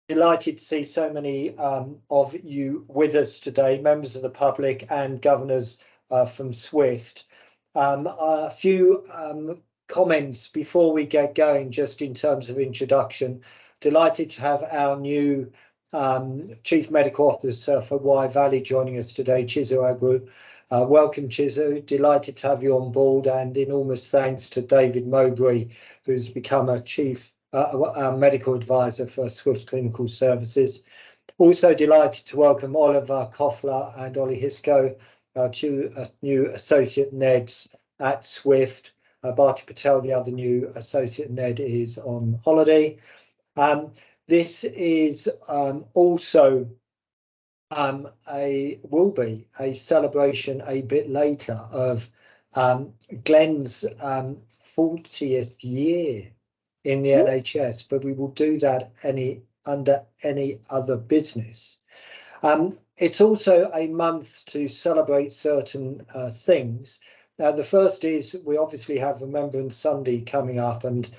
Delighted to see so many of you with us today, members of the public and governors from SWIFT. A few comments before we get going, just in terms of introduction. Delighted to have our new Chief Medical Officer for Wye Valley joining us today, Chizu Agwu. Welcome, Chizu. Delighted to have you on board, and enormous thanks to David Mowbray, who's become a our medical advisor for Swift Clinical Services. Also delighted to welcome Oliver Koffler and Ollie Hisco, two new associate NEDs at Swift. Bharti Patel, the other new associate NED, is on holiday. This is also will be a celebration a bit later of Glenn's 40th year in the NHS, but we will do that under any other business. It's also a month to celebrate certain things. The first is we obviously have Remembrance Sunday coming up, and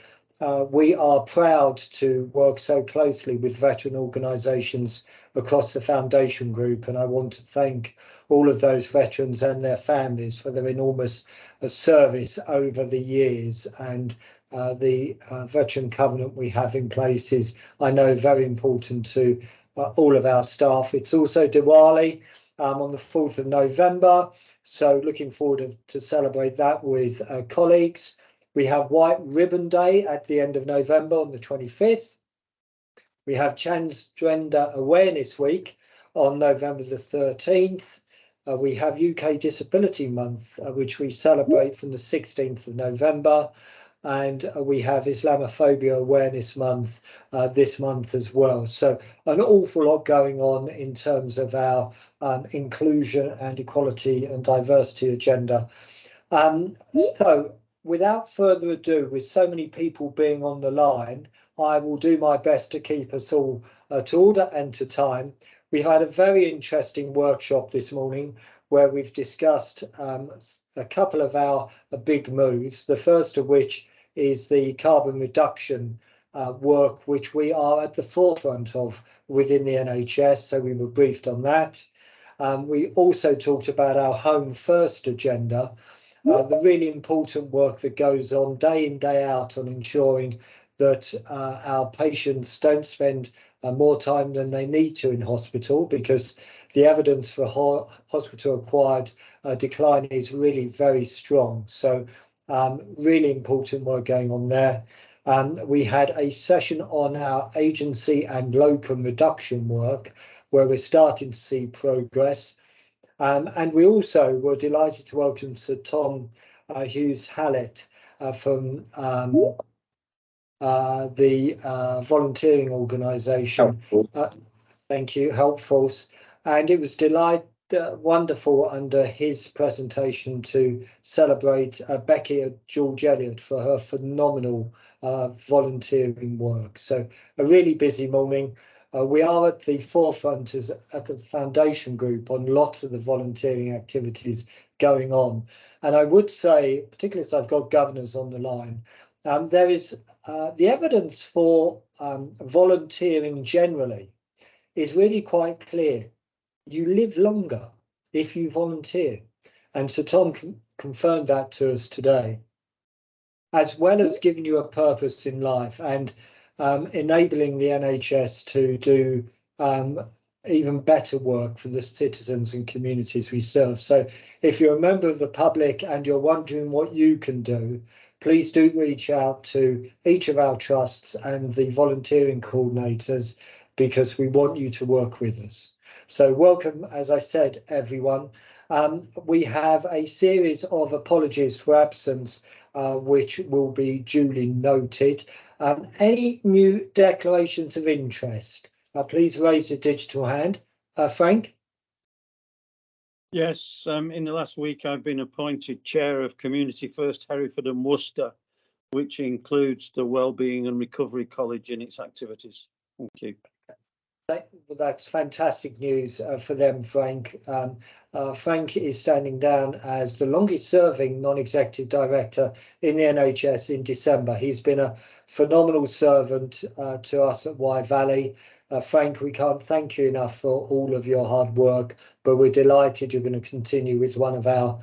we are proud to work so closely with veteran organisations across the Foundation Group, and I want to thank all of those veterans and their families for their enormous service over the years. And the veteran covenant we have in place is, I know, very important to all of our staff. It's also Diwali on the 4th of November, so looking forward to celebrate that with colleagues. We have White Ribbon Day at the end of November on the 25th. We have Transgender Awareness Week on November the 13th. We have UK Disability Month, which we celebrate from the 16th of November. And we have Islamophobia Awareness Month this month as well. So an awful lot going on in terms of our inclusion and equality and diversity agenda. So without further ado, with so many people being on the line, I will do my best to keep us all to order and to time. We've had a very interesting workshop this morning where we've discussed a couple of our big moves, the first of which is the carbon reduction work, which we are at the forefront of within the NHS, so we were briefed on that. We also talked about our Home First agenda, the really important work that goes on day in, day out on ensuring that our patients don't spend more time than they need to in hospital, because the evidence for hospital-acquired decline is really very strong. So really important work going on there. We had a session on our agency and locum reduction work, where we're starting to see progress. And we also were delighted to welcome Sir Tom Hughes-Hallett from the volunteering organisation. Thank you, Helpforce. And it was wonderful under his presentation to celebrate Becky George Elliott for her phenomenal volunteering work. So a really busy morning. We are at the forefront at the Foundation Group on lots of the volunteering activities going on. And I would say, particularly as I've got governors on the line, there is the evidence for volunteering generally is really quite clear. You live longer if you volunteer. And Sir Tom confirmed that to us today, as well as giving you a purpose in life and enabling the NHS to do even better work for the citizens and communities we serve. So if you're a member of the public and you're wondering what you can do, please do reach out to each of our trusts and the volunteering coordinators, because we want you to work with us. So welcome, as I said, everyone. We have a series of apologies for absence, which will be duly noted. Any new declarations of interest? Please raise a digital hand. Frank? Yes, in the last week I've been appointed Chair of Community First Hereford and Worcester, which includes the Wellbeing and Recovery College in its activities. Thank you. That's fantastic news for them, Frank. Frank is standing down as the longest serving non-executive director in the NHS in December. He's been a phenomenal servant to us at Wye Valley. Frank, we can't thank you enough for all of your hard work, but we're delighted you're going to continue with one of our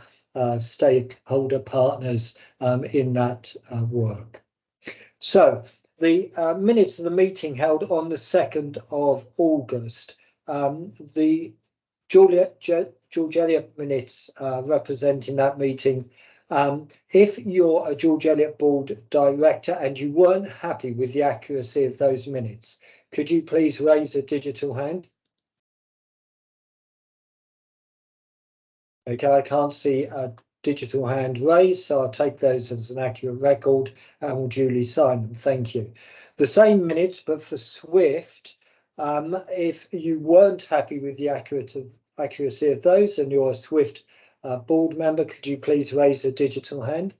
stakeholder partners in that work. So the minutes of the meeting held on the 2nd of August, the George Eliot minutes representing that meeting. If you're a George Eliot board director and you weren't happy with the accuracy of those minutes, could you please raise a digital hand? Okay, I can't see a digital hand raised, so I'll take those as an accurate record and will duly sign them. Thank you. The same minutes, but for Swift, if you weren't happy with the accuracy of those and you're a Swift board member, could you please raise a digital hand?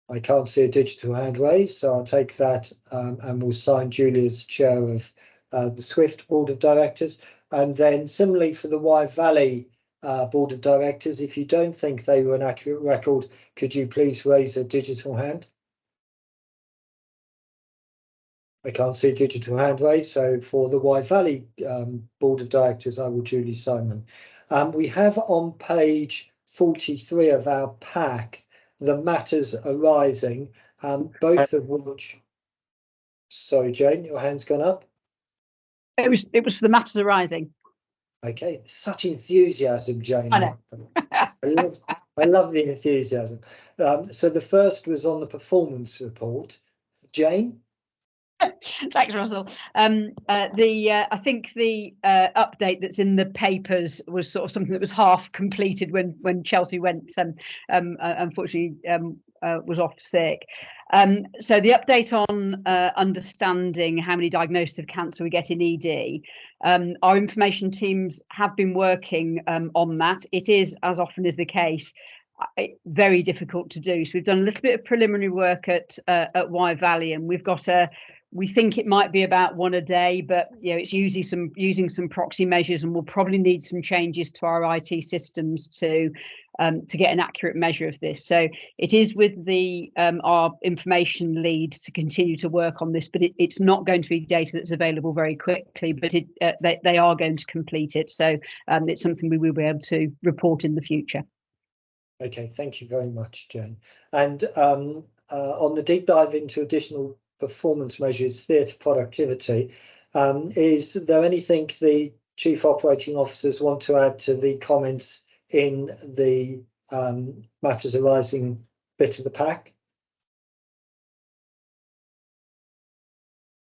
I can't see a digital hand raised, so I'll take that and we'll sign Julie as chair of the Swift Board of Directors. And then similarly for the Wye Valley Board of Directors, if you don't think they were an accurate record, could you please raise a digital hand? I can't see a digital hand raised, so for the Wye Valley Board of Directors, I will duly sign them. We have on page 43 of our pack the matters arising, both of which. Sorry, Jane, your hand's gone up. It was for the matters arising. Okay, such enthusiasm, Jane. I know. I love the enthusiasm. So the first was on the performance report. Jane? Thanks, Russell. I think the update that's in the papers was sort of something that was half completed when Chelsea went unfortunately was off sick. So the update on understanding how many diagnoses of cancer we get in ED, our information teams have been working on that. It is, as often is the case, very difficult to do. So we've done a little bit of preliminary work at Wye Valley, and we've got we think it might be about one a day, but it's usually using some proxy measures, and we'll probably need some changes to our IT systems to get an accurate measure of this. So it is with the our information lead to continue to work on this, but it's not going to be data that's available very quickly, but they are going to complete it. So it's something we will be able to report in the future. Okay, thank you very much, Jane. And on the deep dive into additional performance measures, theatre productivity, is there anything the Chief Operating Officers want to add to the comments in the matters arising bit of the pack?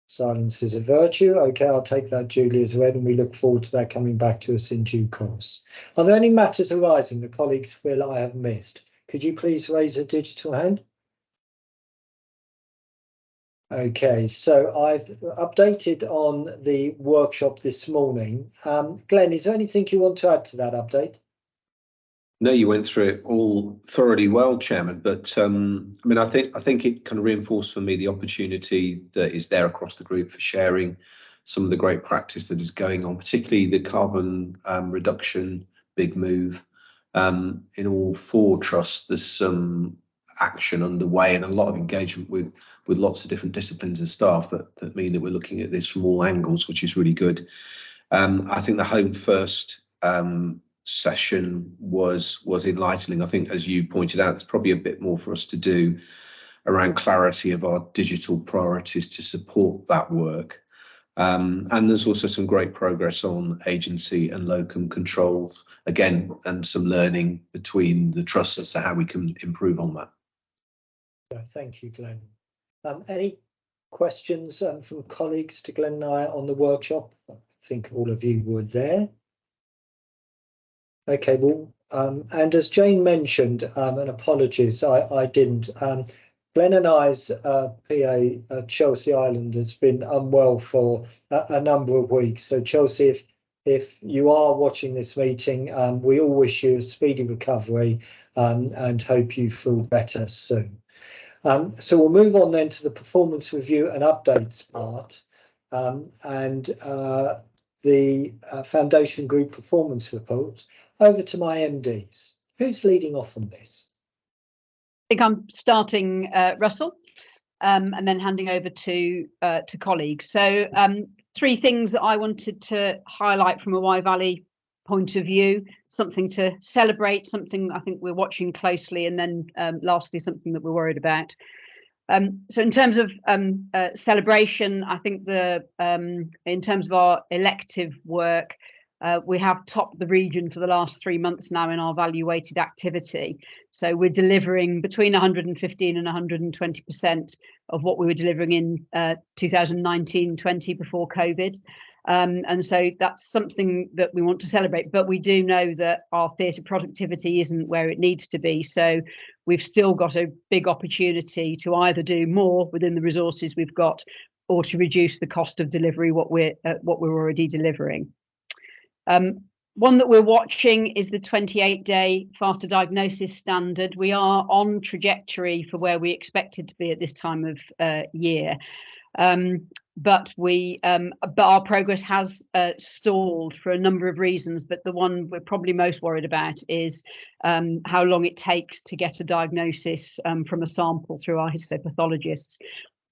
Silence is a virtue. Okay, I'll take that, Julie, as read, and we look forward to that coming back to us in due course. Are there any matters arising the colleagues feel I have missed? Could you please raise a digital hand? Okay, so I've updated on the workshop this morning. Glenn, is there anything you want to add to that update? No, you went through it all thoroughly well, Chairman. But I mean, I think it kind of reinforced for me the opportunity that is there across the group for sharing some of the great practice that is going on, particularly the carbon reduction big move. In all four trusts, there's some action underway and a lot of engagement with lots of different disciplines and staff that mean that we're looking at this from all angles, which is really good. I think the Home First session was enlightening. I think, as you pointed out, there's probably a bit more for us to do around clarity of our digital priorities to support that work. And there's also some great progress on agency and locum controls, again, and some learning between the trusts as to how we can improve on that. Yeah, thank you, Glenn. Any questions from colleagues to Glenn and I on the workshop? I think all of you were there. Okay, well, and as Jane mentioned, and apologies, I didn't. Glenn and I's PA at Chelsea Island has been unwell for a number of weeks. So Chelsea, if you are watching this meeting, we all wish you a speedy recovery and hope you feel better soon. So we'll move on then to the performance review and updates part, and the Foundation Group performance reports. Over to my MDs. Who's leading off on this? I think I'm starting, Russell. and then handing over to colleagues. So 3 things that I wanted to highlight from a Wye Valley point of view, something to celebrate, something I think we're watching closely, and then lastly, something that we're worried about. So in terms of celebration, I think in terms of our elective work, we have topped the region for the last 3 months now in our value weighted activity. So we're delivering between 115 and 120% of what we were delivering in 2019-20 before COVID. And so that's something that we want to celebrate, but we do know that our theatre productivity isn't where it needs to be. So we've still got a big opportunity to either do more within the resources we've got, or to reduce the cost of delivery what we're already delivering. One that we're watching is the 28-day faster diagnosis standard. We are on trajectory for where we expected to be at this time of year. But our progress has stalled for a number of reasons. But the one we're probably most worried about is how long it takes to get a diagnosis from a sample through our histopathologists.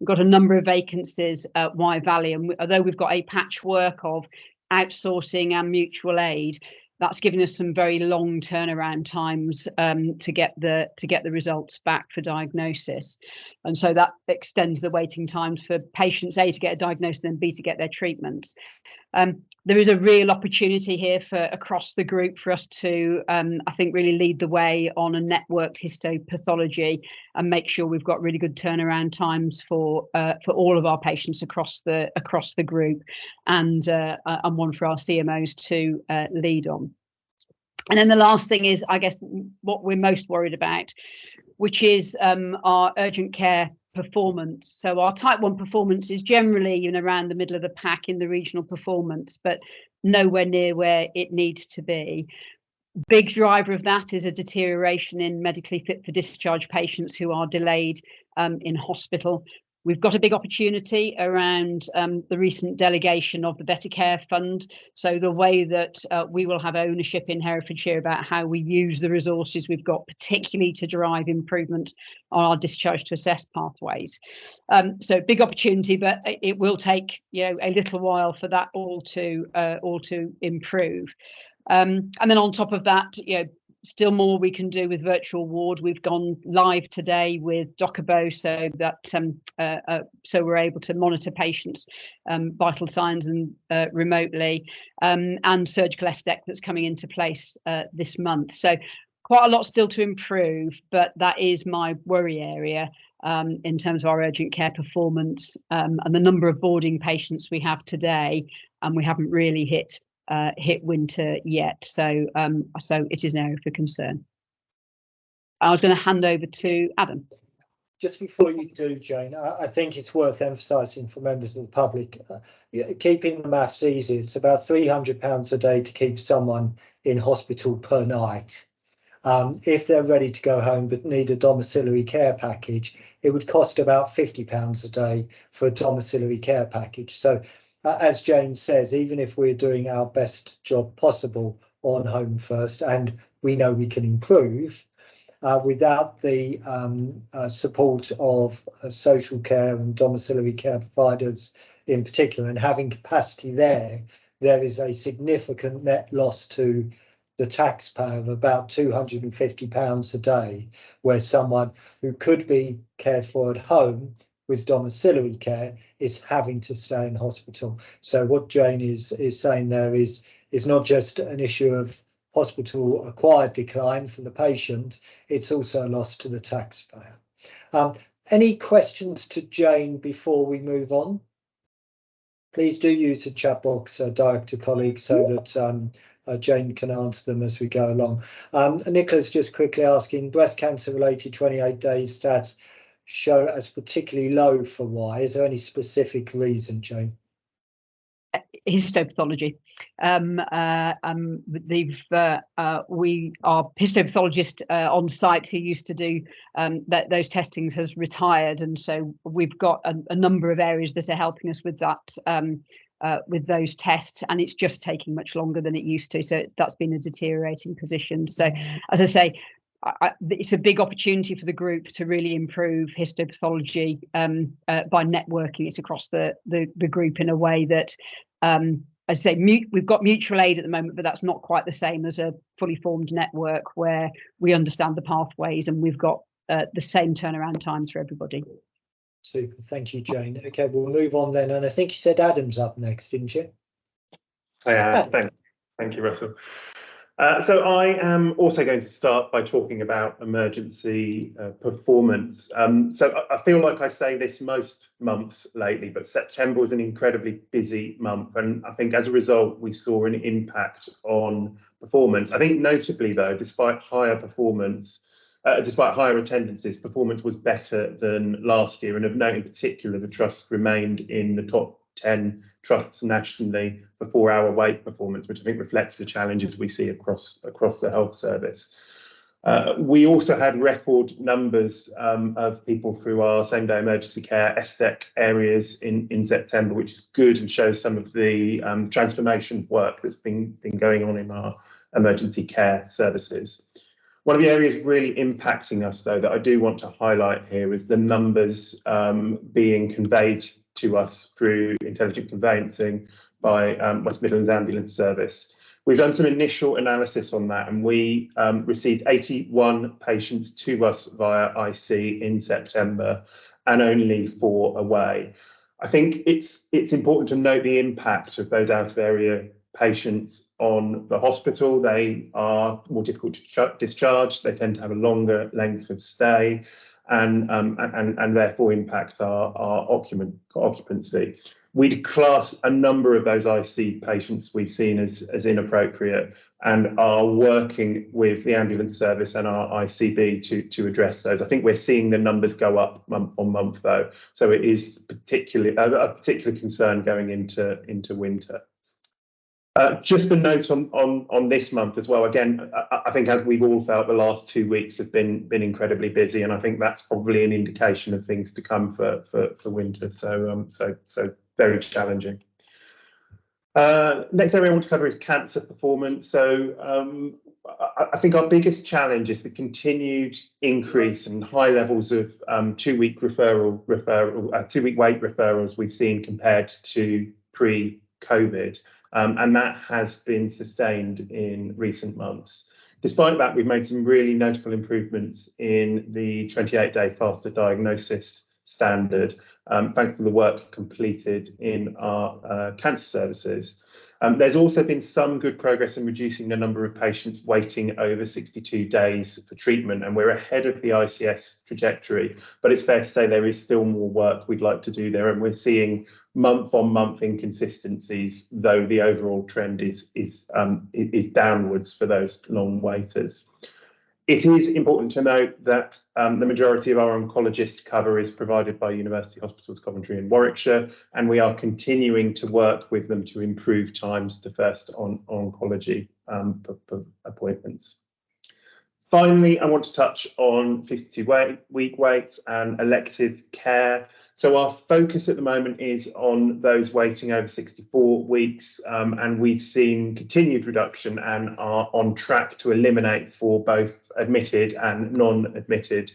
We've got a number of vacancies at Wye Valley, and although we've got a patchwork of outsourcing and mutual aid, that's given us some very long turnaround times to get the results back for diagnosis, and so that extends the waiting times for patients, A, to get a diagnosis, and B, to get their treatment. There is a real opportunity here for across the group for us to, I think, really lead the way on a networked histopathology and make sure we've got really good turnaround times for all of our patients across the group, and one for our CMOs to lead on. And then the last thing is, I guess, what we're most worried about, which is our urgent care performance. So our type 1 performance is generally around the middle of the pack in the regional performance, but nowhere near where it needs to be. Big driver of that is a deterioration in medically fit for discharge patients who are delayed in hospital. We've got a big opportunity around the recent delegation of the Better Care Fund. So the way that we will have ownership in Herefordshire about how we use the resources we've got, particularly to drive improvement on our discharge to assess pathways. So big opportunity, but it will take a little while for that all to improve. And then on top of that, still more we can do with virtual ward. We've gone live today with Docabo, so that so we're able to monitor patients' vital signs and remotely, and surgical aesthetic that's coming into place this month. So quite a lot still to improve, but that is my worry area in terms of our urgent care performance and the number of boarding patients we have today, and we haven't really hit winter yet, so it is an area for concern. I was going to hand over to Adam. Just before you do, Jane, I think it's worth emphasising for members of the public, keeping the maths easy. It's about £300 a day to keep someone in hospital per night. If they're ready to go home but need a domiciliary care package, it would cost about £50 a day for a domiciliary care package. So as Jane says, even if we're doing our best job possible on Home First, and we know we can improve, without the support of social care and domiciliary care providers in particular, and having capacity there is a significant net loss to the taxpayer of about £250 a day, where someone who could be cared for at home with domiciliary care is having to stay in hospital. So what Jane is saying there is not just an issue of hospital acquired decline for the patient, it's also a loss to the taxpayer. Any questions to Jane before we move on? Please do use the chat box, director colleagues, so that Jane can answer them as we go along. Nicola's just quickly asking, breast cancer related 28-day stats show as particularly low for Wye. Is there any specific reason, Jane? Histopathology. Our histopathologist on site who used to do those testings has retired, and so we've got a number of areas that are helping us with that, with those tests, and it's just taking much longer than it used to. So that's been a deteriorating position. So as I say, it's a big opportunity for the group to really improve histopathology by networking it across the group in a way that, as I say, we've got mutual aid at the moment, but that's not quite the same as a fully formed network where we understand the pathways and we've got the same turnaround times for everybody. Super, thank you, Jane. Okay, we'll move on then, and I think you said Adam's up next, didn't you? Thank you, Russell. So I am also going to start by talking about emergency performance. So I feel like I say this most months lately, but September was an incredibly busy month, and I think as a result we saw an impact on performance. I think notably though, despite higher attendances, performance was better than last year, and of note in particular, the trust remained in the top 10 trusts nationally for 4-hour wait performance, which I think reflects the challenges we see across the health service. We also had record numbers of people through our same-day emergency care SDEC areas in September, which is good and shows some of the transformation work that's been going on in our emergency care services. One of the areas really impacting us, though, that I do want to highlight here is the numbers being conveyed to us through intelligent conveyancing by West Midlands Ambulance Service. We've done some initial analysis on that, and we received 81 patients to us via IC in September and only 4 away. I think it's important to note the impact of those out of area patients on the hospital. They are more difficult to discharge. They tend to have a longer length of stay, and therefore impact our occupancy. We'd class a number of those IC patients we've seen as inappropriate, and are working with the ambulance service and our ICB to address those. I think we're seeing the numbers go up month on month though, so it is particularly a particular concern going into winter. Just a note on this month as well. Again, I think as we've all felt, the last 2 weeks have been incredibly busy, and I think that's probably an indication of things to come for winter. So very challenging. Next area I want to cover is cancer performance. So I think our biggest challenge is the continued increase in high levels of 2-week wait referrals we've seen compared to pre-COVID. And that has been sustained in recent months. Despite that, we've made some really notable improvements in the 28-day faster diagnosis standard, thanks to the work completed in our cancer services. There's also been some good progress in reducing the number of patients waiting over 62 days for treatment, and we're ahead of the ICS trajectory, but it's fair to say there is still more work we'd like to do there, and we're seeing month-on-month inconsistencies, though the overall trend is downwards for those long waiters. It is important to note that the majority of our oncologist cover is provided by University Hospitals Coventry and Warwickshire, and we are continuing to work with them to improve times to first oncology appointments. Finally, I want to touch on 52-week waits and elective care. So our focus at the moment is on those waiting over 64 weeks, and we've seen continued reduction and are on track to eliminate for both admitted and non-admitted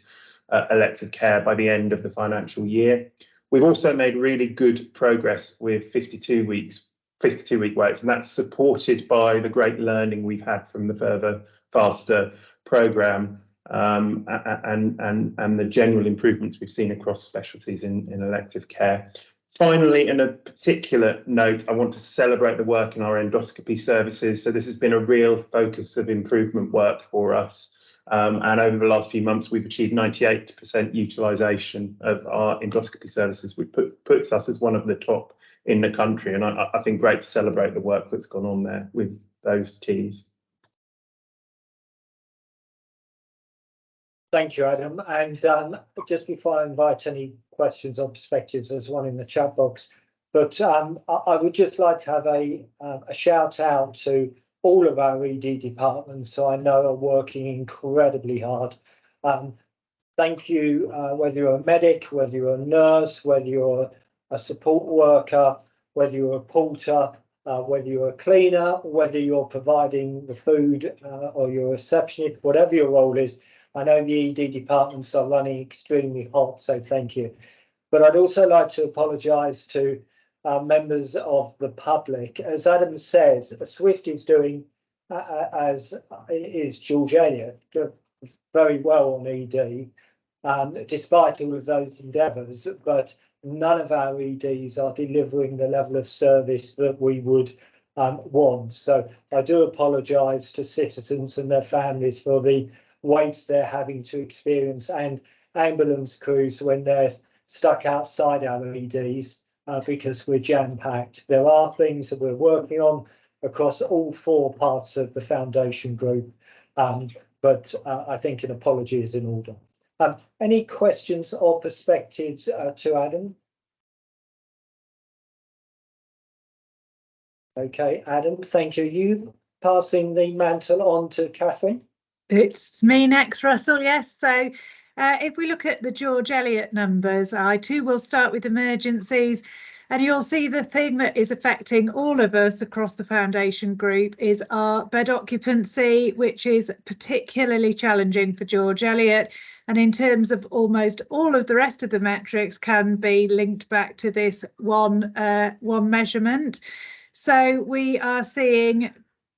elective care by the end of the financial year. We've also made really good progress with 52-week waits, and that's supported by the great learning we've had from the Further Faster programme, and the general improvements we've seen across specialties in elective care. Finally, in a particular note, I want to celebrate the work in our endoscopy services. So this has been a real focus of improvement work for us. And over the last few months, we've achieved 98% utilisation of our endoscopy services, which puts us as one of the top in the country. And I think great to celebrate the work that's gone on there with those teams. Thank you, Adam. And just before I invite any questions or perspectives, there's one in the chat box. But I would just like to have a shout out to all of our ED departments, so I know are working incredibly hard. Thank you, whether you're a medic, whether you're a nurse, whether you're a support worker, whether you're a porter, whether you're a cleaner, whether you're providing the food or you're a receptionist, whatever your role is. I know the ED departments are running extremely hot, so thank you. But I'd also like to apologise to members of the public. As Adam says, Swift is doing, as is George Eliot, very well on ED, despite all of those endeavours, but none of our EDs are delivering the level of service that we would want. So I do apologise to citizens and their families for the waits they're having to experience, and ambulance crews when they're stuck outside our EDs because we're jam-packed. There are things that we're working on across all 4 parts of the foundation group, but I think an apology is in order. Any questions or perspectives to Adam? Okay, Adam, thank you. You passing the mantle on to Catherine? It's me next, Russell. Yes. So if we look at the George Eliot numbers, I too will start with emergencies. And you'll see the thing that is affecting all of us across the foundation group is our bed occupancy, which is particularly challenging for George Eliot. And in terms of almost all of the rest of the metrics can be linked back to this one measurement. So we are seeing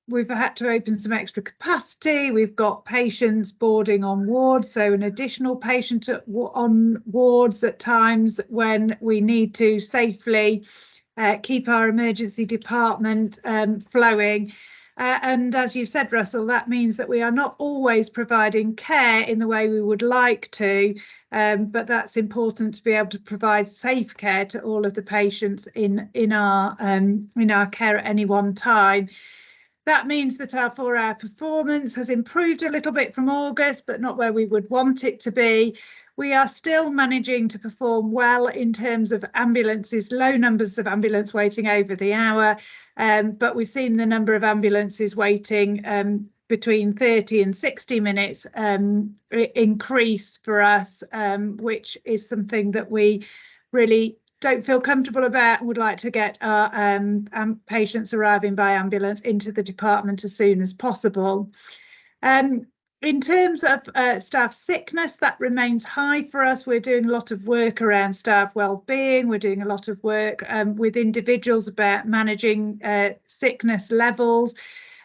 we've had to open some extra capacity. We've got patients boarding on wards, so an additional patient on wards at times when we need to safely keep our emergency department flowing. And as you said, Russell, that means that we are not always providing care in the way we would like to, but that's important to be able to provide safe care to all of the patients in our care at any one time. That means that our 4-hour performance has improved a little bit from August, but not where we would want it to be. We are still managing to perform well in terms of ambulances, low numbers of ambulance waiting over the hour, but we've seen the number of ambulances waiting between 30 and 60 minutes increase for us, which is something that we really don't feel comfortable about and would like to get our patients arriving by ambulance into the department as soon as possible. In terms of staff sickness, that remains high for us. We're doing a lot of work around staff well-being. We're doing a lot of work with individuals about managing sickness levels.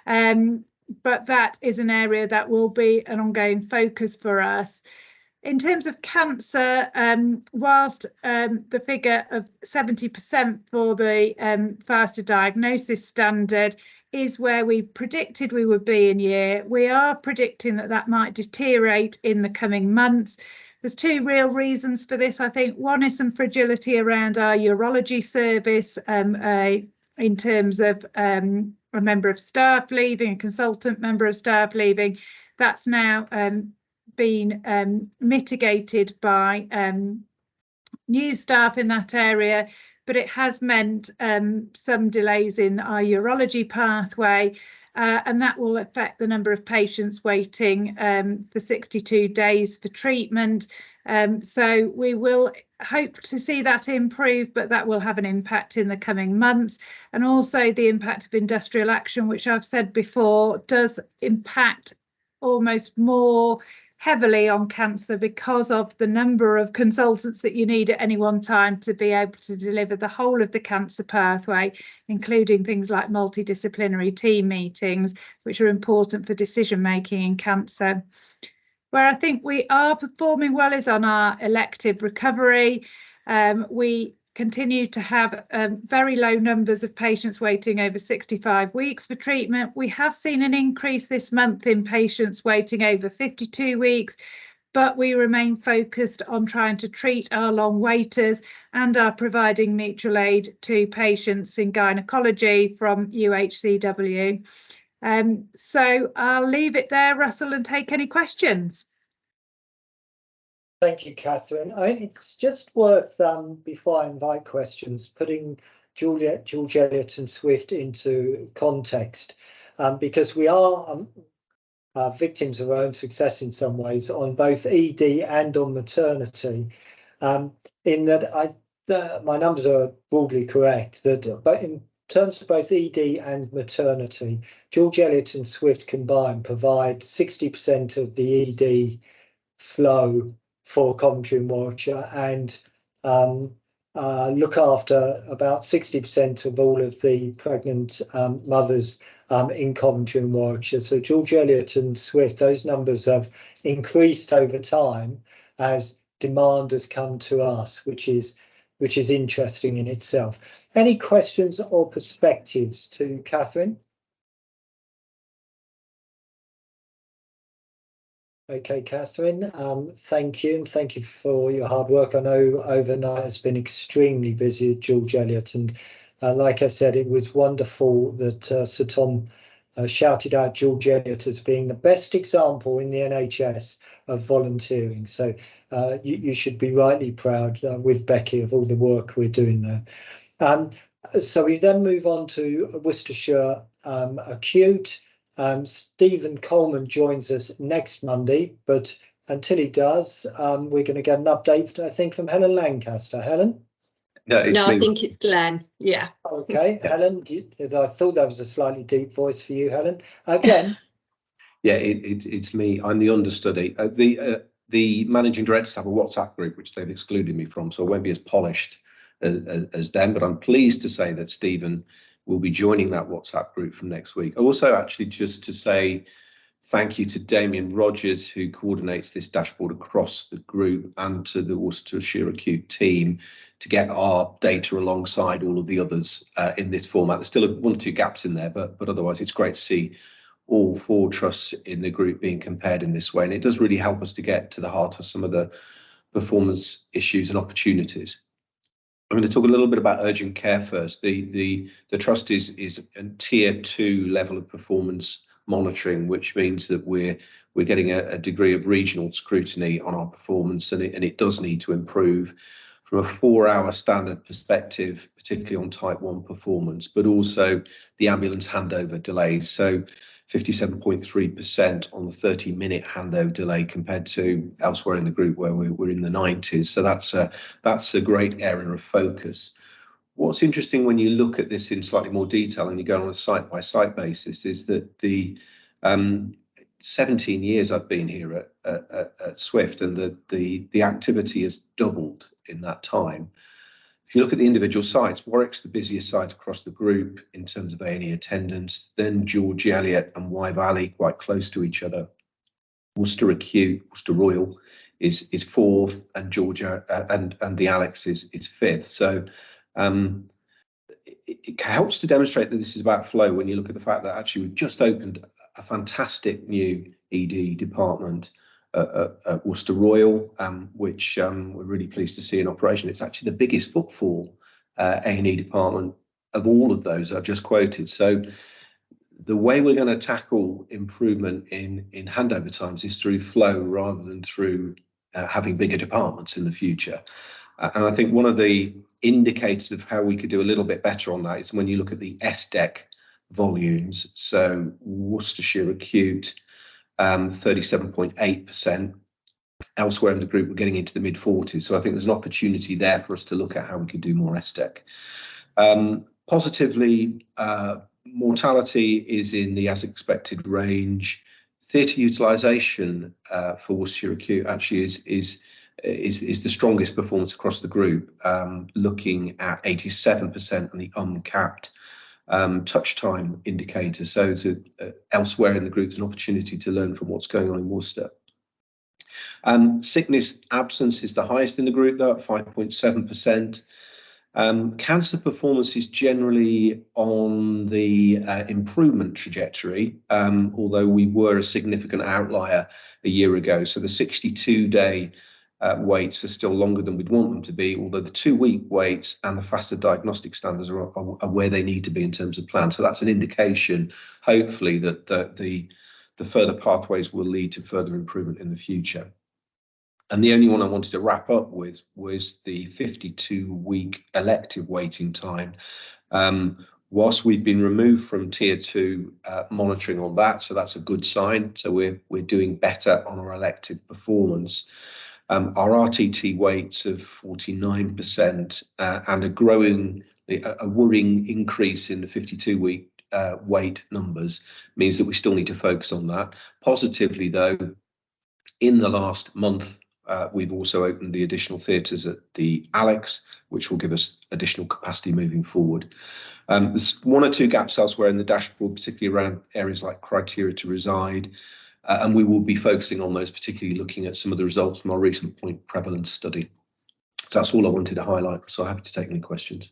But that is an area that will be an ongoing focus for us. In terms of cancer, whilst the figure of 70% for the faster diagnosis standard is where we predicted we would be in year, we are predicting that that might deteriorate in the coming months. There's 2 real reasons for this. I think one is some fragility around our urology service in terms of a member of staff leaving, a consultant member of staff leaving. That's now been mitigated by new staff in that area, but it has meant some delays in our urology pathway, and that will affect the number of patients waiting for 62 days for treatment. So we will hope to see that improve, but that will have an impact in the coming months. And also the impact of industrial action, which I've said before, does impact almost more heavily on cancer because of the number of consultants that you need at any one time to be able to deliver the whole of the cancer pathway, including things like multidisciplinary team meetings, which are important for decision making in cancer. Where I think we are performing well is on our elective recovery. We continue to have very low numbers of patients waiting over 65 weeks for treatment. We have seen an increase this month in patients waiting over 52 weeks, but we remain focused on trying to treat our long waiters and are providing mutual aid to patients in gynecology from UHCW. So I'll leave it there, Russell, and take any questions. Thank you, Catherine. It's just worth, before I invite questions, putting George Eliot and Swift into context, because we are victims of our own success in some ways on both ED and on maternity, in that my numbers are broadly correct, that but in terms of both ED and maternity, George Eliot and Swift combined provide 60% of the ED flow for Coventry and Warwickshire, and look after about 60% of all of the pregnant mothers in Coventry and Warwickshire. So George Eliot and Swift, those numbers have increased over time as demand has come to us, which is interesting in itself. Any questions or perspectives to Catherine? Okay, Catherine, thank you, and thank you for your hard work. I know overnight has been extremely busy at George Eliot, and like I said, it was wonderful that Sir Tom shouted out George Eliot as being the best example in the NHS of volunteering. So you should be rightly proud with Becky of all the work we're doing there. So we then move on to Worcestershire Acute. Stephen Coleman joins us next Monday, but until he does, we're going to get an update, I think, from Helen Lancaster. Helen? No, I think it's Glenn. Yeah. Okay, Helen, I thought that was a slightly deep voice for you, Helen. Glenn? Yeah, it's me. I'm the understudy. The managing directors have a WhatsApp group, which they've excluded me from, so I won't be as polished as them, but I'm pleased to say that Stephen will be joining that WhatsApp group from next week. Also, actually, just to say thank you to Damien Rogers, who coordinates this dashboard across the group, and to the Worcestershire Acute team to get our data alongside all of the others in this format. There's still one or two gaps in there, but otherwise it's great to see all 4 trusts in the group being compared in this way. And it does really help us to get to the heart of some of the performance issues and opportunities. I'm going to talk a little bit about urgent care first. The trust is a tier 2 level of performance monitoring, which means that we're getting a degree of regional scrutiny on our performance, and it does need to improve from a 4-hour standard perspective, particularly on type 1 performance, but also the ambulance handover delays. So 57.3% on the 30-minute handover delay compared to elsewhere in the group where we're in the 90s. So that's a great area of focus. What's interesting when you look at this in slightly more detail and you go on a site-by-site basis is that the 17 years I've been here at Swift, and the activity has doubled in that time. If you look at the individual sites, Warwick's the busiest site across the group in terms of A&E attendance, then George Eliot and Wye Valley quite close to each other. Worcester Acute, Worcester Royal is 4th, and Georgia and the Alex is 5th. So it helps to demonstrate that this is about flow when you look at the fact that actually we've just opened a fantastic new ED department at Worcester Royal, which we're really pleased to see in operation. It's actually the biggest footfall A&E department of all of those I've just quoted. So the way we're going to tackle improvement in handover times is through flow rather than through having bigger departments in the future. And I think one of the indicators of how we could do a little bit better on that is when you look at the SDEC volumes. So Worcestershire Acute, 37.8%. Elsewhere in the group, we're getting into the mid-40s. So I think there's an opportunity there for us to look at how we could do more SDEC. Positively, mortality is in the as expected range. Theatre utilisation for Worcestershire Acute actually is the strongest performance across the group, looking at 87% on the uncapped touch time indicator. So elsewhere in the group, there's an opportunity to learn from what's going on in Worcester. Sickness absence is the highest in the group, though, at 5.7%. Cancer performance is generally on the improvement trajectory, although we were a significant outlier a year ago. So the 62-day waits are still longer than we'd want them to be, although the 2-week waits and the faster diagnostic standards are where they need to be in terms of plan. So that's an indication, hopefully, that the further pathways will lead to further improvement in the future. And the only one I wanted to wrap up with was the 52-week elective waiting time. Whilst we've been removed from tier 2 monitoring on that, so that's a good sign. So we're doing better on our elective performance. Our RTT weights of 49% and a worrying increase in the 52-week wait numbers means that we still need to focus on that. Positively, though, In the last month, we've also opened the additional theatres at the Alex, which will give us additional capacity moving forward. There's one or two gaps elsewhere in the dashboard, particularly around areas like criteria to reside, and we will be focusing on those, particularly looking at some of the results from our recent point prevalence study. So that's all I wanted to highlight, so happy to take any questions.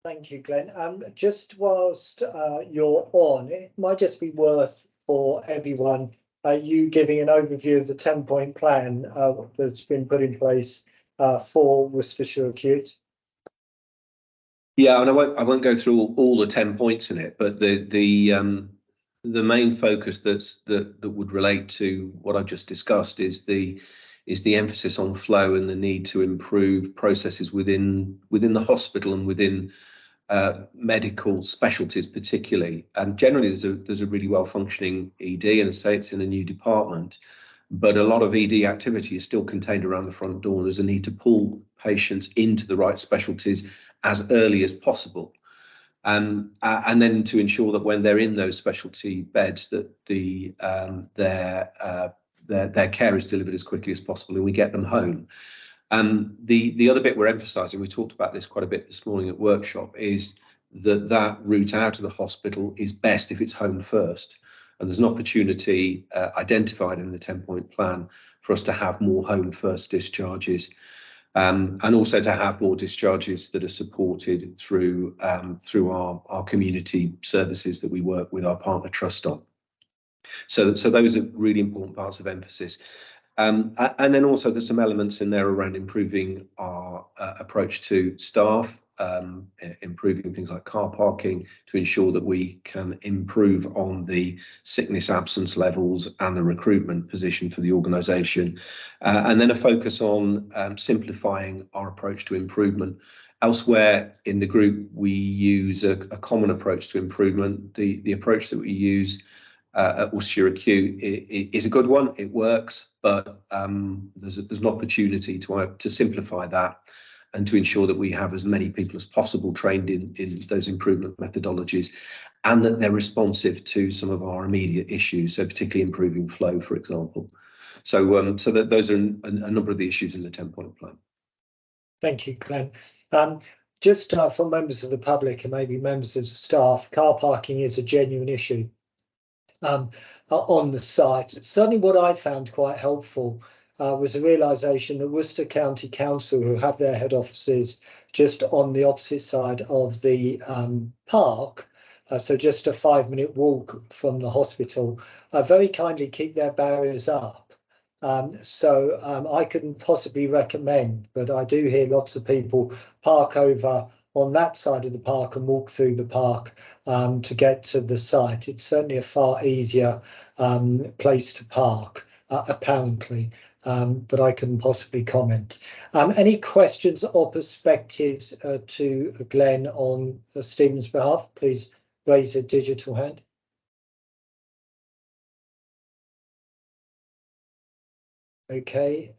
Thank you, Glenn. Just whilst you're on, it might just be worth for everyone you giving an overview of the 10-point plan that's been put in place for Worcestershire Acute. Yeah, and I won't go through all the 10 points in it, but the main focus that would relate to what I've just discussed is the emphasis on flow and the need to improve processes within the hospital and within medical specialties particularly. And generally there's a really well functioning ED, and say it's in a new department, but a lot of ED activity is still contained around the front door. There's a need to pull patients into the right specialties as early as possible, and then to ensure that when they're in those specialty beds that their care is delivered as quickly as possible and we get them home. The other bit we're emphasising, we talked about this quite a bit this morning at workshop, is that route out of the hospital is best if it's home first. And there's an opportunity identified in the 10-point plan for us to have more home first discharges, and also to have more discharges that are supported through our community services that we work with our partner trust on. So those are really important parts of emphasis. And then also there's some elements in there around improving our approach to staff, improving things like car parking to ensure that we can improve on the sickness absence levels and the recruitment position for the organisation, and then a focus on simplifying our approach to improvement. Elsewhere in the group, we use a common approach to improvement. The approach that we use at Worcestershire Acute is a good one. It works, but there's an opportunity to simplify that and to ensure that we have as many people as possible trained in those improvement methodologies, and that they're responsive to some of our immediate issues, so particularly improving flow, for example. So that those are a number of the issues in the 10-point plan. Thank you, Glenn. Just for members of the public and maybe members of the staff, car parking is a genuine issue on the site. Certainly what I found quite helpful was the realisation that Worcester County Council, who have their head offices just on the opposite side of the park, so just a 5-minute walk from the hospital, very kindly keep their barriers up. So I couldn't possibly recommend, but I do hear lots of people park over on that side of the park and walk through the park to get to the site. It's certainly a far easier place to park, apparently, but I couldn't possibly comment. Any questions or perspectives to Glenn on Stephen's behalf? Please raise a digital hand. Okay,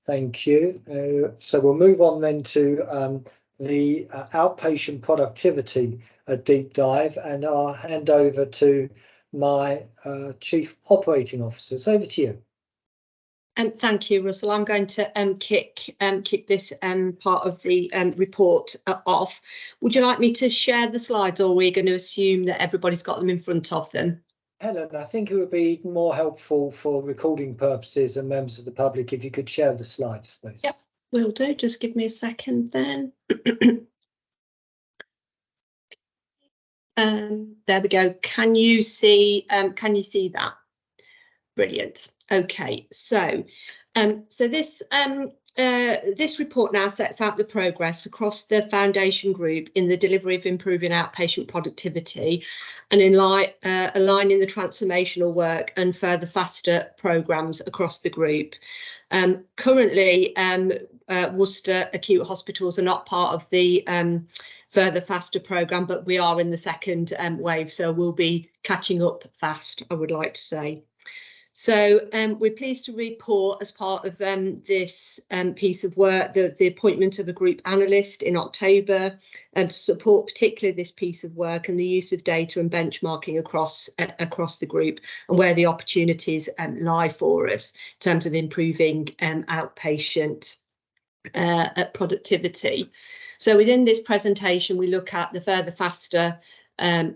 thank you. So we'll move on then to the outpatient productivity deep dive, and I'll hand over to my Chief Operating Officer. So over to you. Thank you, Russell. I'm going to kick this part of the report off. Would you like me to share the slides, or are we going to assume that everybody's got them in front of them? Helen, I think it would be more helpful for recording purposes and members of the public if you could share the slides, please. Yep, will do. Just give me a second then. There we go. Can you see that? Brilliant. Okay, so this report now sets out the progress across the foundation group in the delivery of improving outpatient productivity and aligning the transformational work and further faster programmes across the group. Currently, Worcester Acute Hospitals are not part of the further faster programme, but we are in the second wave, so we'll be catching up fast, I would like to say. So we're pleased to report, as part of this piece of work, the appointment of a group analyst in October to support particularly this piece of work and the use of data and benchmarking across the group, and where the opportunities lie for us in terms of improving outpatient productivity. So within this presentation, we look at the Further Faster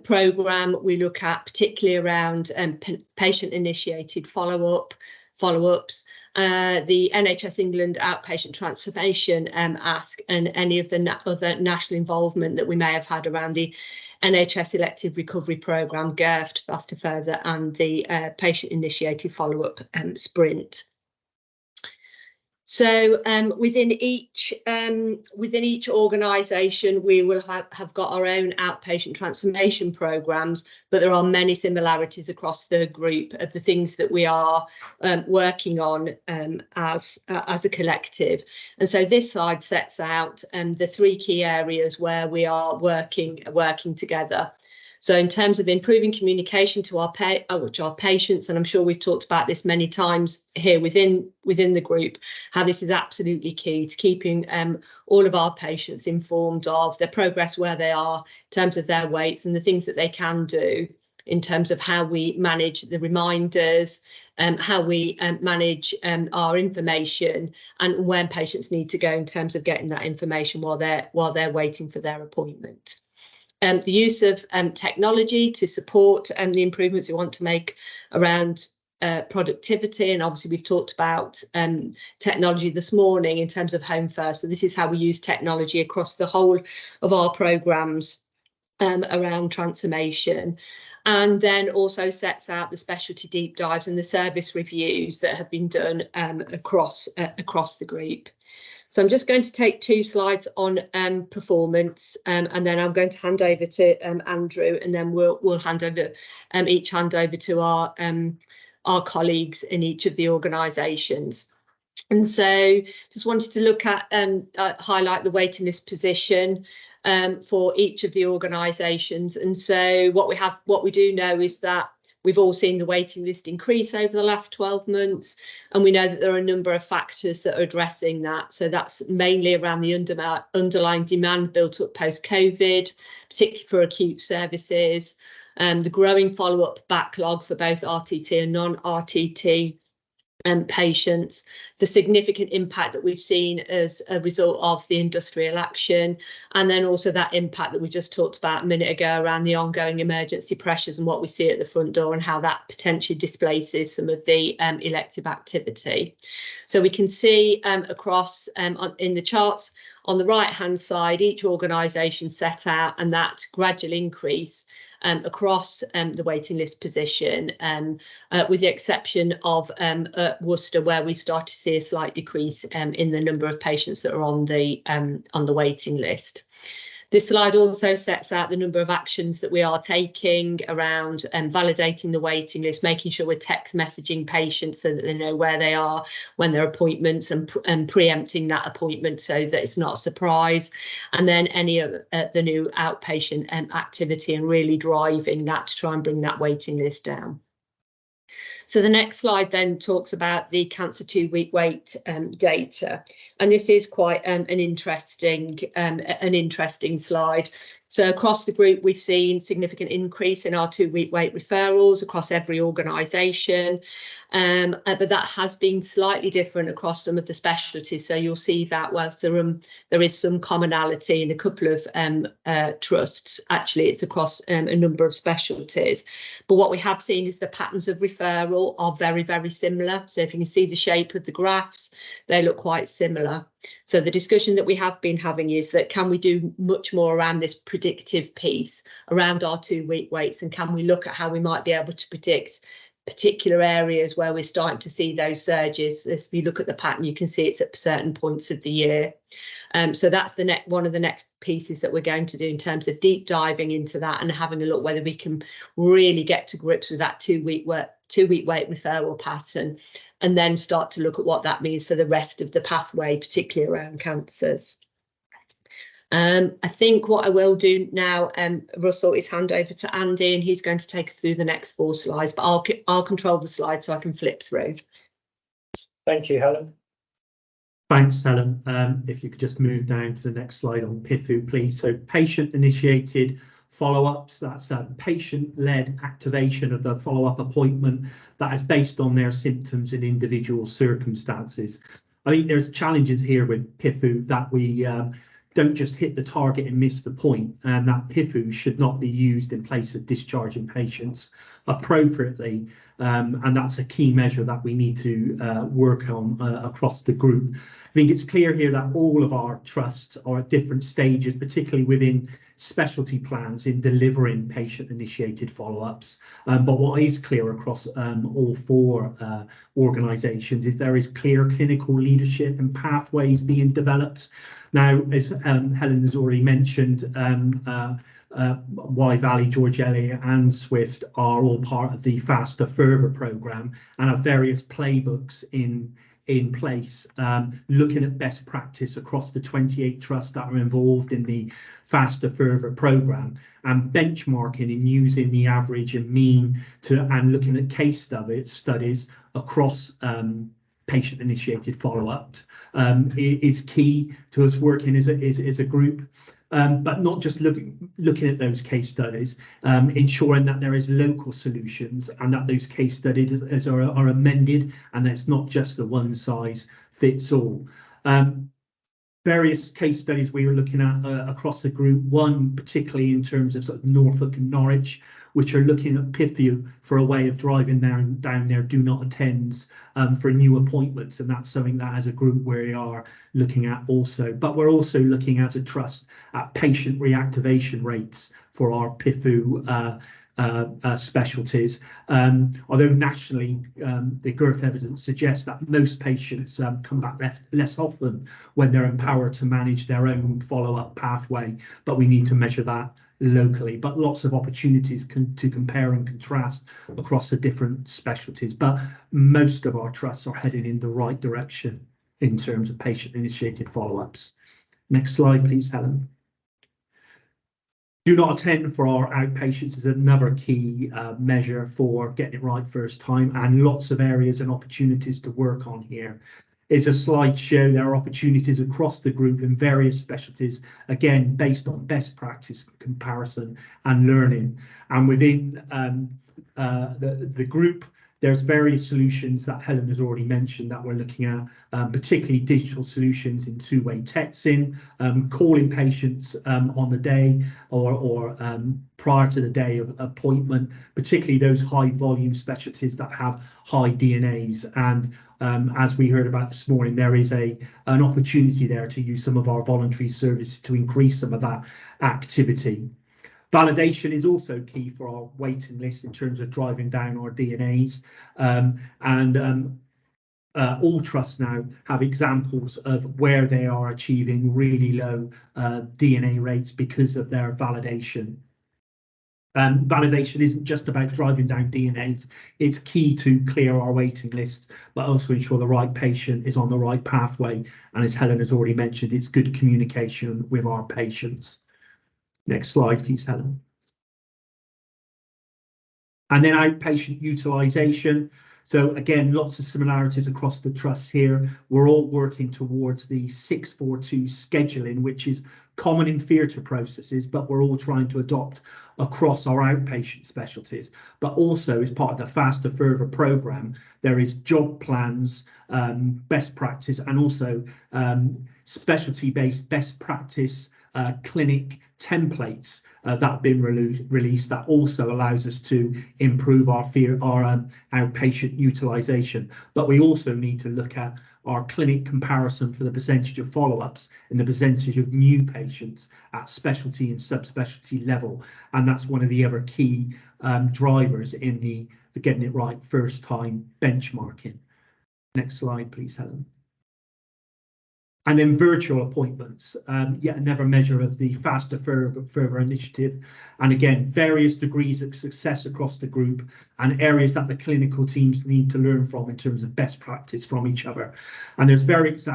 programme. We look at particularly around patient-initiated follow-ups, the NHS England outpatient transformation ask, and any of the other national involvement that we may have had around the NHS elective recovery programme, GERFT, Faster Further, and the patient-initiated follow-up sprint. So within each organisation, we will have got our own outpatient transformation programmes, but there are many similarities across the group of the things that we are working on as a collective. And so this slide sets out the 3 key areas where we are working together. So in terms of improving communication to our patients, and I'm sure we've talked about this many times here within the group, how this is absolutely key to keeping all of our patients informed of their progress, where they are in terms of their weights, and the things that they can do in terms of how we manage the reminders, how we manage our information, and when patients need to go in terms of getting that information while they're waiting for their appointment. The use of technology to support the improvements we want to make around productivity, and obviously we've talked about technology this morning in terms of Home First. So this is how we use technology across the whole of our programmes around transformation, and then also sets out the specialty deep dives and the service reviews that have been done across the group. So I'm just going to take 2 slides on performance, and then I'm going to hand over to Andrew, and then we'll hand over to our colleagues in each of the organisations. And so just wanted to look at highlight the waiting list position for each of the organisations. And so what we do know is that we've all seen the waiting list increase over the last 12 months, and we know that there are a number of factors that are addressing that. So that's mainly around the underlying demand built up post-COVID, particularly for acute services, the growing follow-up backlog for both RTT and non-RTT patients, the significant impact that we've seen as a result of the industrial action, and then also that impact that we just talked about a minute ago around the ongoing emergency pressures and what we see at the front door, and how that potentially displaces some of the elective activity. So we can see across in the charts on the right hand side, each organisation set out, and that gradual increase across the waiting list position, with the exception of Worcester, where we start to see a slight decrease in the number of patients that are on the waiting list. This slide also sets out the number of actions that we are taking around validating the waiting list, making sure we're text messaging patients so that they know where they are when their appointments, and preempting that appointment so that it's not a surprise. And then any of the new outpatient activity, and really driving that to try and bring that waiting list down. So the next slide then talks about the cancer 2-week wait data, and this is quite an interesting slide. So across the group, we've seen significant increase in our 2-week wait referrals across every organisation, but that has been slightly different across some of the specialties. So you'll see that whilst there is some commonality in a couple of trusts, actually it's across a number of specialties. But what we have seen is the patterns of referral are very, very similar. So if you can see the shape of the graphs, they look quite similar. So the discussion that we have been having is that, can we do much more around this predictive piece around our 2-week waits, and can we look at how we might be able to predict particular areas where we're starting to see those surges? If you look at the pattern, you can see it's at certain points of the year. So that's one of the next pieces that we're going to do in terms of deep diving into that, and having a look whether we can really get to grips with that 2-week wait referral pattern, and then start to look at what that means for the rest of the pathway, particularly around cancers. I think what I will do now, Russell, is hand over to Andy, and he's going to take us through the next 4 slides, but I'll control the slides so I can flip through. Thank you, Helen. Thanks, Helen. If you could just move down to the next slide on PIFU, please. So patient-initiated follow-ups, that's a patient-led activation of the follow-up appointment that is based on their symptoms and individual circumstances. I think there's challenges here with PIFU that we don't just hit the target and miss the point, and that PIFU should not be used in place of discharging patients appropriately, and that's a key measure that we need to work on across the group. I think it's clear here that all of our trusts are at different stages, particularly within specialty plans in delivering patient-initiated follow-ups. But what is clear across all 4 organisations is there is clear clinical leadership and pathways being developed. Now, as Helen has already mentioned, Wye Valley, George Eliot and Swift are all part of the Faster Further programme and have various playbooks in place, looking at best practice across the 28 trusts that are involved in the Faster Further programme, and benchmarking and using the average and mean and looking at case studies across patient-initiated follow-up is key to us working as a group. But not just looking at those case studies, ensuring that there is local solutions and that those case studies are amended, and it's not just a one size fits all. Various case studies we were looking at across the group, one particularly in terms of, sort of Norfolk and Norwich, which are looking at PIFU for a way of driving down their do not attends for new appointments, and that's something that as a group we are looking at also. But we're also looking as a trust at patient reactivation rates for our PIFU specialties. Although nationally the GIRF evidence suggests that most patients come back less often when they're empowered to manage their own follow-up pathway, but we need to measure that locally. But lots of opportunities to compare and contrast across the different specialties, but most of our trusts are heading in the right direction in terms of patient-initiated follow-ups. Next slide, please, Helen. Do not attend for our outpatients is another key measure for getting it right first time, and lots of areas and opportunities to work on here. Is a slide show there are opportunities across the group in various specialties, again based on best practice comparison and learning. And within the group, there's various solutions that Helen has already mentioned that we're looking at, particularly digital solutions in two-way texting, calling patients on the day or prior to the day of appointment, particularly those high volume specialties that have high DNAs. And as we heard about this morning, there is an opportunity there to use some of our voluntary services to increase some of that activity. Validation is also key for our waiting list in terms of driving down our DNAs, all trusts now have examples of where they are achieving really low DNA rates because of their validation. Validation isn't just about driving down DNAs, it's key to clear our waiting list, but also ensure the right patient is on the right pathway. And as Helen has already mentioned, it's good communication with our patients. Next slide, please, Helen. And then outpatient utilisation. So again, lots of similarities across the trusts here. We're all working towards the 642 scheduling, which is common in theatre processes, but we're all trying to adopt across our outpatient specialties. But also as part of the Faster Further programme, there is job plans, best practice, and also specialty-based best practice clinic templates that have been released that also allows us to improve our outpatient utilisation. But we also need to look at our clinic comparison for the percentage of follow-ups and the percentage of new patients at specialty and subspecialty level, and that's one of the other key drivers in the getting it right first time benchmarking. Next slide, please, Helen. And then virtual appointments, yet another measure of the Faster Further initiative. And again, various degrees of success across the group and areas that the clinical teams need to learn from in terms of best practice from each other. And there's various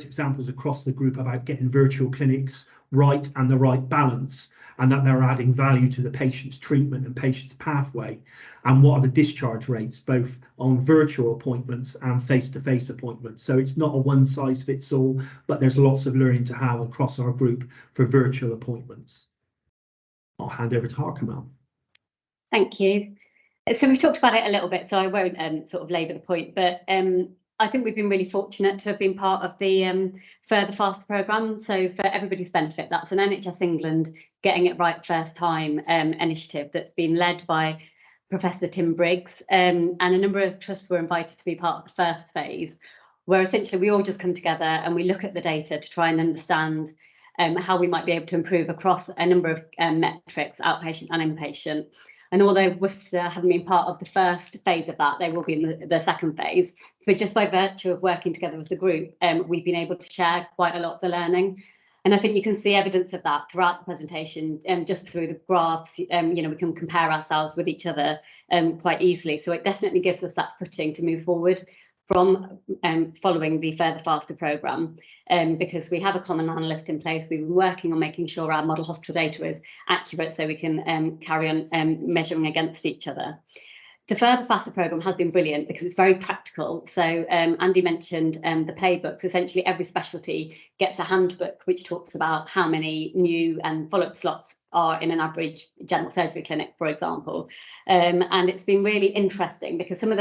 examples across the group about getting virtual clinics right and the right balance, and that they're adding value to the patient's treatment and patient's pathway, and what are the discharge rates both on virtual appointments and face-to-face appointments. So it's not a one size fits all, but there's lots of learning to have across our group for virtual appointments. I'll hand over to Harkamal. Thank you. So we've talked about it a little bit, so I won't sort of labour the point, but I think we've been really fortunate to have been part of the Further Faster programme. So for everybody's benefit, that's an NHS England Getting It Right First Time initiative that's been led by Professor Tim Briggs, and a number of trusts were invited to be part of the first phase, where essentially we all just come together and we look at the data to try and understand how we might be able to improve across a number of metrics, outpatient and inpatient. And although Worcester haven't been part of the first phase of that, they will be in the second phase. But just by virtue of working together as a group, we've been able to share quite a lot of the learning. And I think you can see evidence of that throughout the presentation, just through the graphs. We can compare ourselves with each other quite easily. So it definitely gives us that footing to move forward from following the Further Faster programme, because we have a common analyst in place. We've been working on making sure our model hospital data is accurate so we can carry on measuring against each other. The Further Faster programme has been brilliant because it's very practical. So Andy mentioned the playbooks. Essentially, every specialty gets a handbook which talks about how many new and follow-up slots are in an average general surgery clinic, for example. And it's been really interesting because some of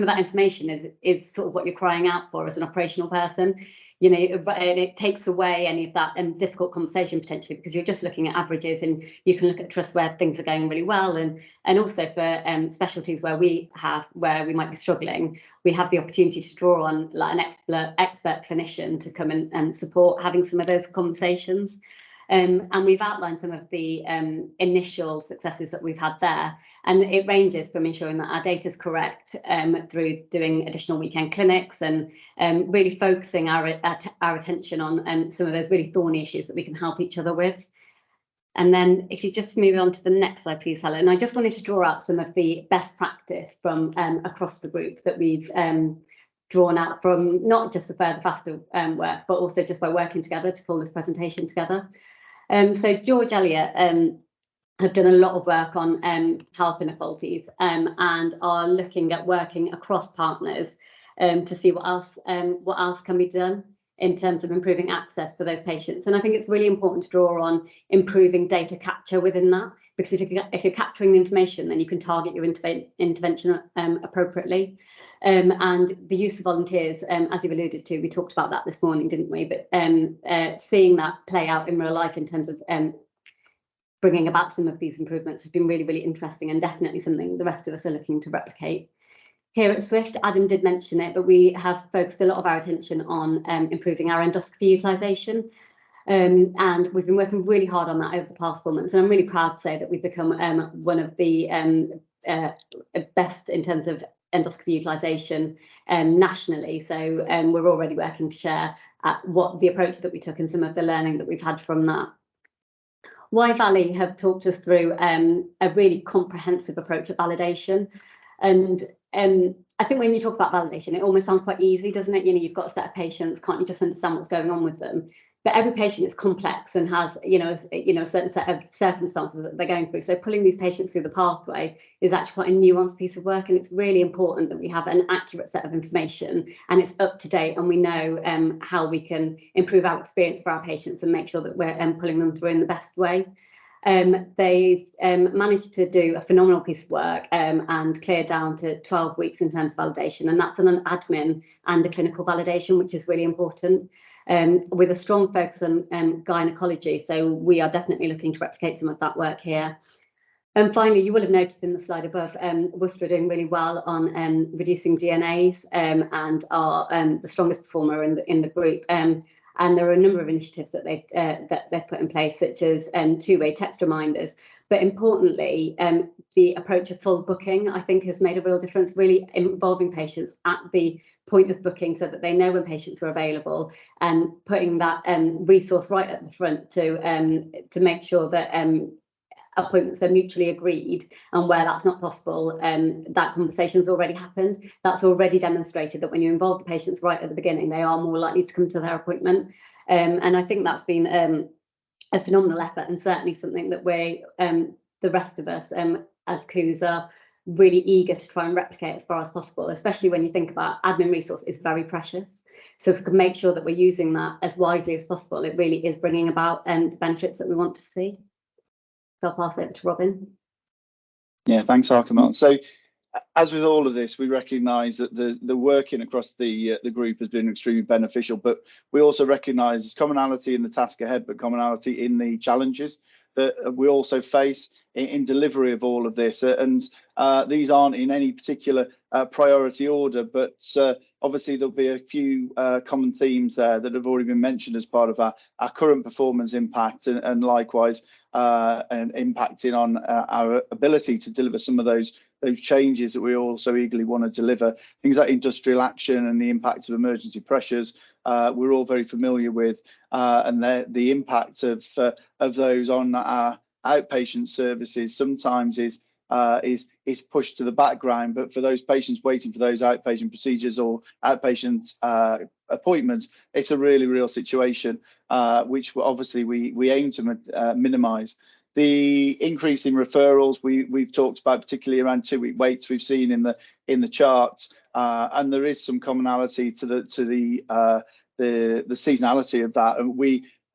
that information is sort of what you're crying out for as an operational person, and it takes away any of that difficult conversation potentially, because you're just looking at averages, and you can look at trusts where things are going really well, and also for specialties where we might be struggling, we have the opportunity to draw on like an expert clinician to come and support having some of those conversations. And we've outlined some of the initial successes that we've had there. And it ranges from ensuring that our data is correct through doing additional weekend clinics and really focusing our attention on some of those really thorny issues that we can help each other with. And then if you just move on to the next slide, please, Helen. I just wanted to draw out some of the best practice from across the group that we've drawn out from not just the Further Faster work, but also just by working together to pull this presentation together. So George Eliot have done a lot of work on health inequalities and are looking at working across partners to see what else can be done in terms of improving access for those patients. And I think it's really important to draw on improving data capture within that, because if you're capturing the information, then you can target your intervention appropriately. And the use of volunteers, as you've alluded to, we talked about that this morning, didn't we? But seeing that play out in real life in terms of bringing about some of these improvements has been really, really interesting, and definitely something the rest of us are looking to replicate. Here at Swift, Adam did mention it, but we have focused a lot of our attention on improving our endoscopy utilisation. And we've been working really hard on that over the past 4 months. And I'm really proud to say that we've become one of the best in terms of endoscopy utilisation nationally. So we're already working to share what the approach that we took and some of the learning that we've had from that. Y-Valley have talked us through a really comprehensive approach of validation. And I think when you talk about validation, it almost sounds quite easy, doesn't it? You've got a set of patients, can't you just understand what's going on with them? But every patient is complex and has, a certain set of circumstances that they're going through. So pulling these patients through the pathway is actually quite a nuanced piece of work, and it's really important that we have an accurate set of information and it's up to date, and we know how we can improve our experience for our patients and make sure that we're pulling them through in the best way. They've managed to do a phenomenal piece of work and clear down to 12 weeks in terms of validation, and that's an admin and a clinical validation, which is really important. With a strong focus on gynecology. So we are definitely looking to replicate some of that work here. And finally, you will have noticed in the slide above, Worcester are doing really well on reducing DNAs and are the strongest performer in the group. And there are a number of initiatives that they've put in place, such as two-way text reminders. But importantly, the approach of full booking, I think, has made a real difference, really involving patients at the point of booking so that they know when patients are available, and putting that resource right at the front to make sure that appointments are mutually agreed, and where that's not possible, that conversation's already happened. That's already demonstrated that when you involve the patients right at the beginning, they are more likely to come to their appointment. And I think that's been a phenomenal effort, and certainly something that we, the rest of us as COOs are really eager to try and replicate as far as possible, especially when you think about admin resource is very precious. So if we can make sure that we're using that as widely as possible, it really is bringing about the benefits that we want to see. So I'll pass it over to Robin. Yeah, thanks, Harkamal. So as with all of this, we recognise that the working across the group has been extremely beneficial, but we also recognise there's commonality in the task ahead, but commonality in the challenges that we also face in delivery of all of this. And these aren't in any particular priority order, but obviously there'll be a few common themes there that have already been mentioned as part of our current performance impact, and likewise and impacting on our ability to deliver some of those changes that we also eagerly want to deliver. Things like industrial action and the impact of emergency pressures, we're all very familiar with, and the impact of those on our outpatient services sometimes is pushed to the background. But for those patients waiting for those outpatient procedures or outpatient appointments, it's a really real situation, which obviously we aim to minimise. The increase in referrals we've talked about, particularly around 2-week waits, we've seen in the charts, and there is some commonality to the seasonality of that,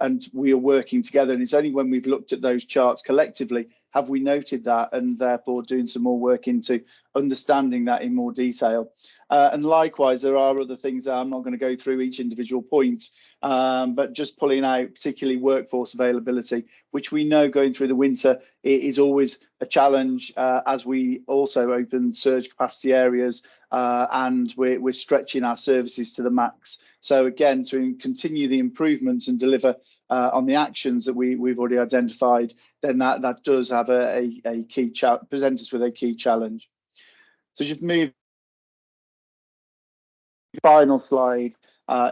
and we are working together. And it's only when we've looked at those charts collectively have we noted that, and therefore doing some more work into understanding that in more detail. And likewise, there are other things that I'm not going to go through each individual point, but just pulling out particularly workforce availability, which we know going through the winter is always a challenge, as we also open surge capacity areas, and we're stretching our services to the max. So again, to continue the improvements and deliver on the actions that we've already identified, then that does have a key present us with a key challenge. So just move final slide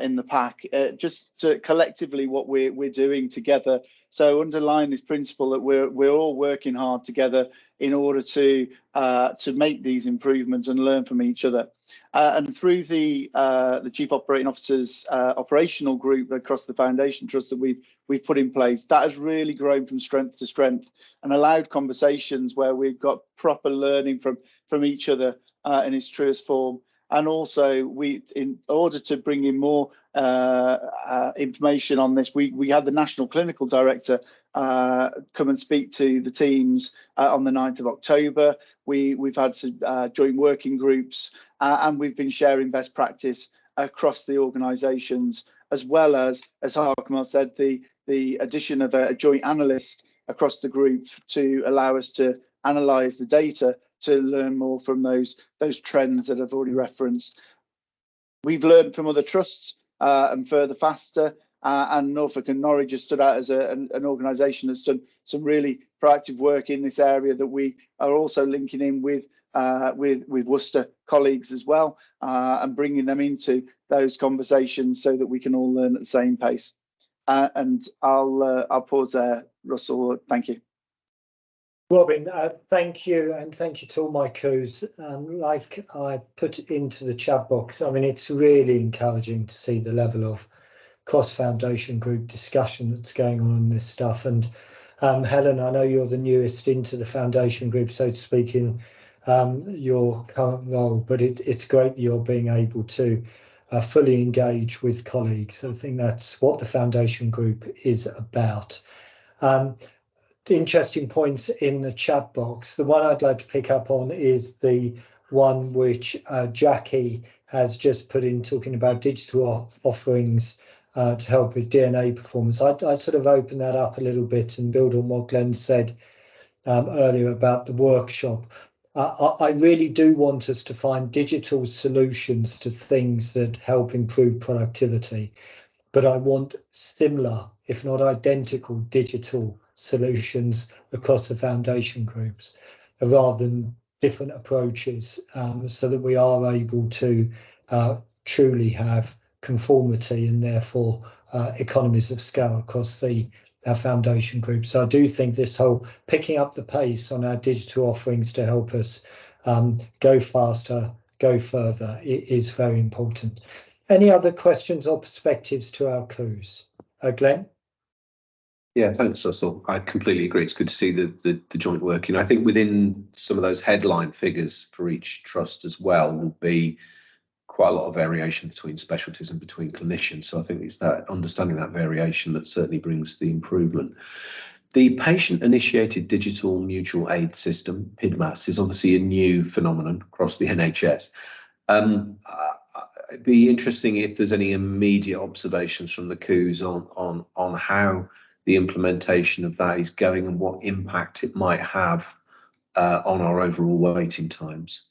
in the pack, just to collectively what we're doing together. So underline this principle that we're all working hard together in order to make these improvements and learn from each other. And through the Chief Operating Officer's operational group across the Foundation Trust that we've put in place, that has really grown from strength to strength and allowed conversations where we've got proper learning from each other in its truest form. And also, in order to bring in more information on this, we had the National Clinical Director come and speak to the teams on the 9th of October. We've had some joint working groups, and we've been sharing best practice across the organisations, as well as Harkamal said, the addition of a joint analyst across the group to allow us to analyse the data to learn more from those trends that I've already referenced. We've learned from other trusts and further faster, and Norfolk and Norwich has stood out as an organisation that's done some really proactive work in this area that we are also linking in with Worcester colleagues as well, and bringing them into those conversations so that we can all learn at the same pace. And I'll pause there, Russell. Thank you. Robin, thank you, and thank you to all my COOs. Like I put into the chat box, I mean, it's really encouraging to see the level of cross-foundation group discussion that's going on this stuff. And Helen, I know you're the newest into the foundation group, so to speak, in your current role, but it's great that you're being able to fully engage with colleagues. I think that's what the foundation group is about. Interesting points in the chat box. The one I'd like to pick up on is the one which Jackie has just put in, talking about digital offerings to help with DNA performance. I'd sort of open that up a little bit and build on what Glenn said earlier about the workshop. I really do want us to find digital solutions to things that help improve productivity, but I want similar, if not identical, digital solutions across the foundation groups rather than different approaches, so that we are able to truly have conformity and therefore economies of scale across our foundation group. So I do think this whole picking up the pace on our digital offerings to help us go faster, go further is very important. Any other questions or perspectives to our COOs? Glenn? Yeah, thanks, Russell. I completely agree. It's good to see the joint working. I think within some of those headline figures for each trust as well will be quite a lot of variation between specialties and between clinicians. So I think it's that understanding that variation that certainly brings the improvement. The patient-initiated digital mutual aid system, PIDMAS, is obviously a new phenomenon across the NHS. It'd be interesting if there's any immediate observations from the COOs on how the implementation of that is going and what impact it might have on our overall waiting times.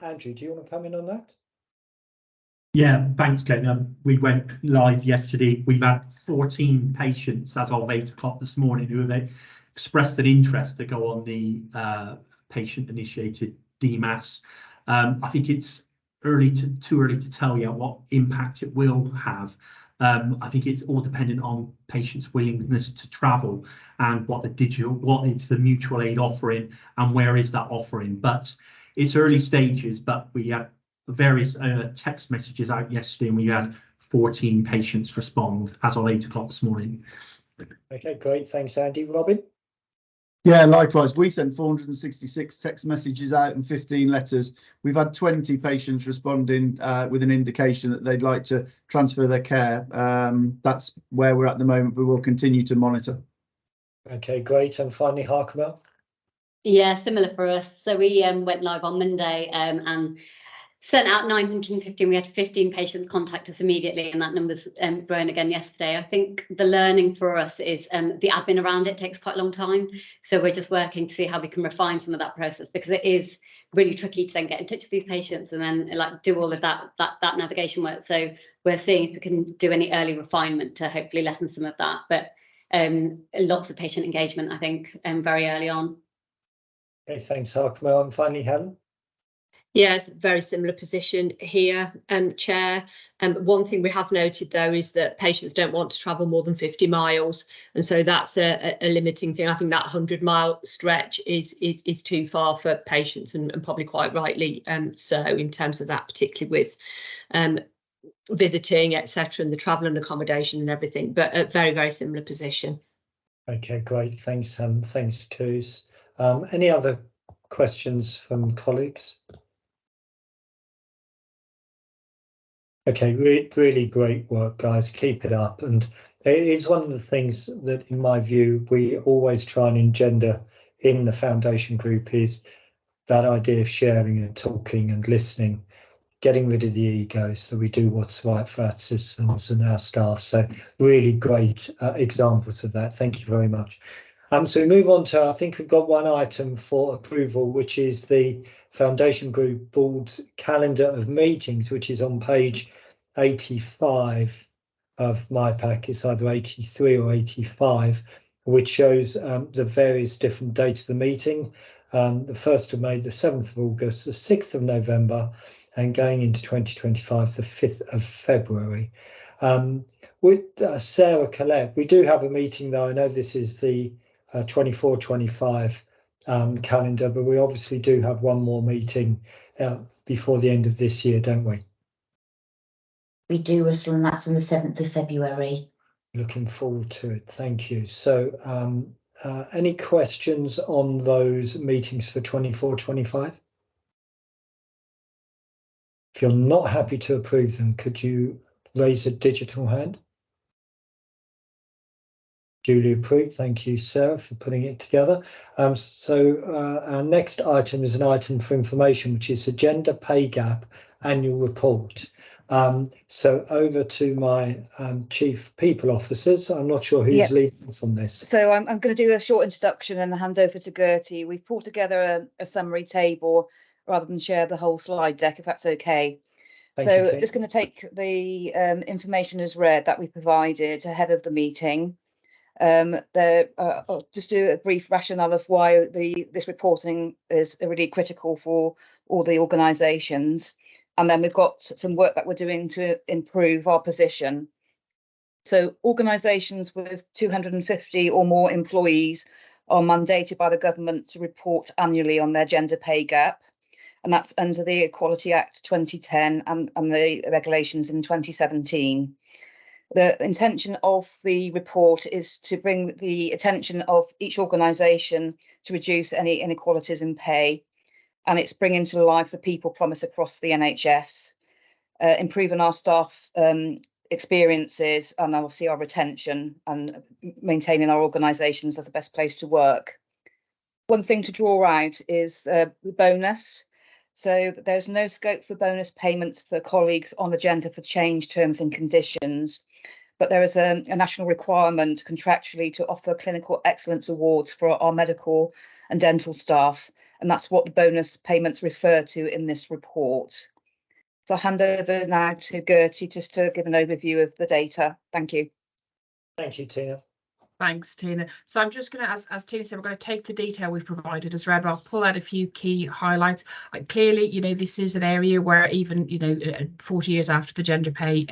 Andrew, do you want to come in on that? Yeah, thanks, Glenn. We went live yesterday. We've had 14 patients as of 8 o'clock this morning who have expressed an interest to go on the patient-initiated DMAS. I think it's too early to tell yet what impact it will have. I think it's all dependent on patients' willingness to travel and what is the mutual aid offering and where is that offering. But it's early stages, but we had various text messages out yesterday and we had 14 patients respond as of 8 o'clock this morning. Okay, great. Thanks, Andy. Robin? Yeah, likewise. We sent 466 text messages out and 15 letters. We've had 20 patients responding with an indication that they'd like to transfer their care. That's where we're at the moment, but we'll continue to monitor. Okay, great. And finally, Harkamel? Yeah, similar for us. So we went live on Monday and sent out 950. We had 15 patients contact us immediately, and that number's grown again yesterday. I think the learning for us is the admin around it takes quite a long time. So we're just working to see how we can refine some of that process, because it is really tricky to then get in touch with these patients and then like do all of that navigation work. So we're seeing if we can do any early refinement to hopefully lessen some of that. But lots of patient engagement, I think, very early on. Okay, thanks, Harkamel. And finally, Helen? Yes, very similar position here, Chair. One thing we have noted, though, is that patients don't want to travel more than 50 miles. And so that's a limiting thing. I think that 100-mile stretch is too far for patients, and probably quite rightly so in terms of that, particularly with visiting, etc., and the travel and accommodation and everything. But a very, very similar position. Okay, great. Thanks, thanks, Coos. Any other questions from colleagues? Okay, really great work, guys. Keep it up. And it is one of the things that, in my view, we always try and engender in the foundation group is that idea of sharing and talking and listening, getting rid of the ego so we do what's right for our citizens and our staff. So really great examples of that. Thank you very much. So we move on to, I think we've got one item for approval, which is the Foundation Group Board's calendar of meetings, which is on page 85 of my pack. It's either 83 or 85, which shows the various different dates of the meeting. The 1st of May, the 7th of August, the 6th of November, and going into 2025, the 5th of February. With Sarah Collette, we do have a meeting, though. I know this is the 24-25 calendar, but we obviously do have one more meeting before the end of this year, don't we? We do, Russell, and that's on the 7th of February. Looking forward to it. Thank you. So any questions on those meetings for 24-25? If you're not happy to approve them, could you raise a digital hand? Duly approved. Thank you, Sarah, for putting it together. So our next item is an item for information, which is the Gender Pay Gap Annual Report. So over to my Chief People Officers. I'm not sure who's leading from this. So I'm going to do a short introduction and hand over to Gertie. We've pulled together a summary table rather than share the whole slide deck, if that's okay. So just going to take the information as read that we provided ahead of the meeting. I'll just do a brief rationale of why this reporting is really critical for all the organisations. And then we've got some work that we're doing to improve our position. So organisations with 250 or more employees are mandated by the government to report annually on their gender pay gap. And that's under the Equality Act 2010 and the regulations in 2017. The intention of the report is to bring the attention of each organisation to reduce any inequalities in pay, and it's bringing to life the people promise across the NHS, improving our staff experiences and obviously our retention, and maintaining our organisations as the best place to work. One thing to draw out is the bonus. So there's no scope for bonus payments for colleagues on agenda for change terms and conditions, but there is a national requirement contractually to offer clinical excellence awards for our medical and dental staff, and that's what the bonus payments refer to in this report. So I'll hand over now to Gertie just to give an overview of the data. Thank you. Thank you, Tina. Thanks, Tina. So I'm just going to, as Tina said, we're going to take the detail we've provided as read, but I'll pull out a few key highlights. Clearly, you know, this is an area where even, you know, 40 years after the gender pay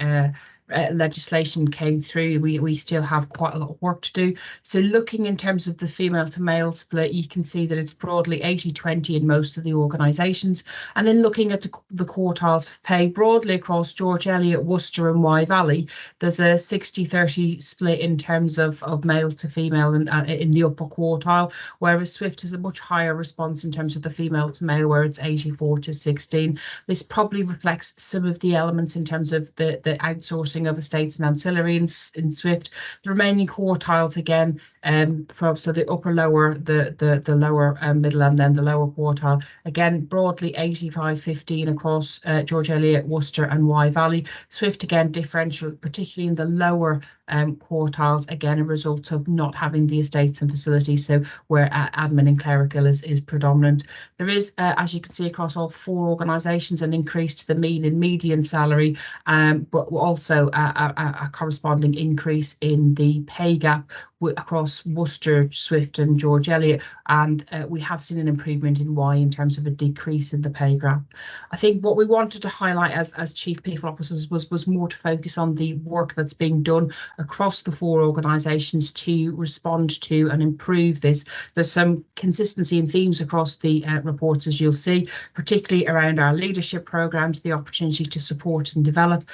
legislation came through, we still have quite a lot of work to do. So looking in terms of the female to male split, you can see that it's broadly 80-20 in most of the organisations. And then looking at the quartiles of pay broadly across George Eliot, Worcester and Wye Valley, there's a 60-30 split in terms of male to female and in the upper quartile, whereas Swift has a much higher response in terms of the female to male, where it's 84-16. This probably reflects some of the elements in terms of the outsourcing of estates and ancillary in Swift. The remaining quartiles again, so the upper lower, the lower middle, and then the lower quartile, again broadly 85-15 across George Eliot, Worcester and Wye Valley. Swift again differential, particularly in the lower quartiles, again a result of not having the estates and facilities, so where admin and clerical is predominant. There is, as you can see across all 4 organisations, an increase to the mean and median salary, but also a corresponding increase in the pay gap across Worcester, Swift and George Eliot, and we have seen an improvement in Wye in terms of a decrease in the pay gap. I think what we wanted to highlight as Chief People Officers was more to focus on the work that's being done across the 4 organisations to respond to and improve this. There's some consistency in themes across the reports, as you'll see, particularly around our leadership programmes, the opportunity to support and develop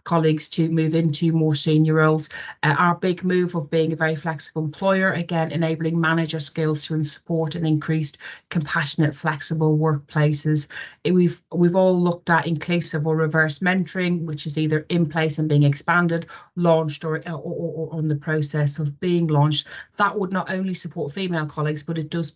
colleagues to move into more senior roles. Our big move of being a very flexible employer, again enabling manager skills to support and increased compassionate, flexible workplaces. We've all looked at inclusive or reverse mentoring, which is either in place and being expanded, launched, or on the process of being launched. That would not only support female colleagues, but it does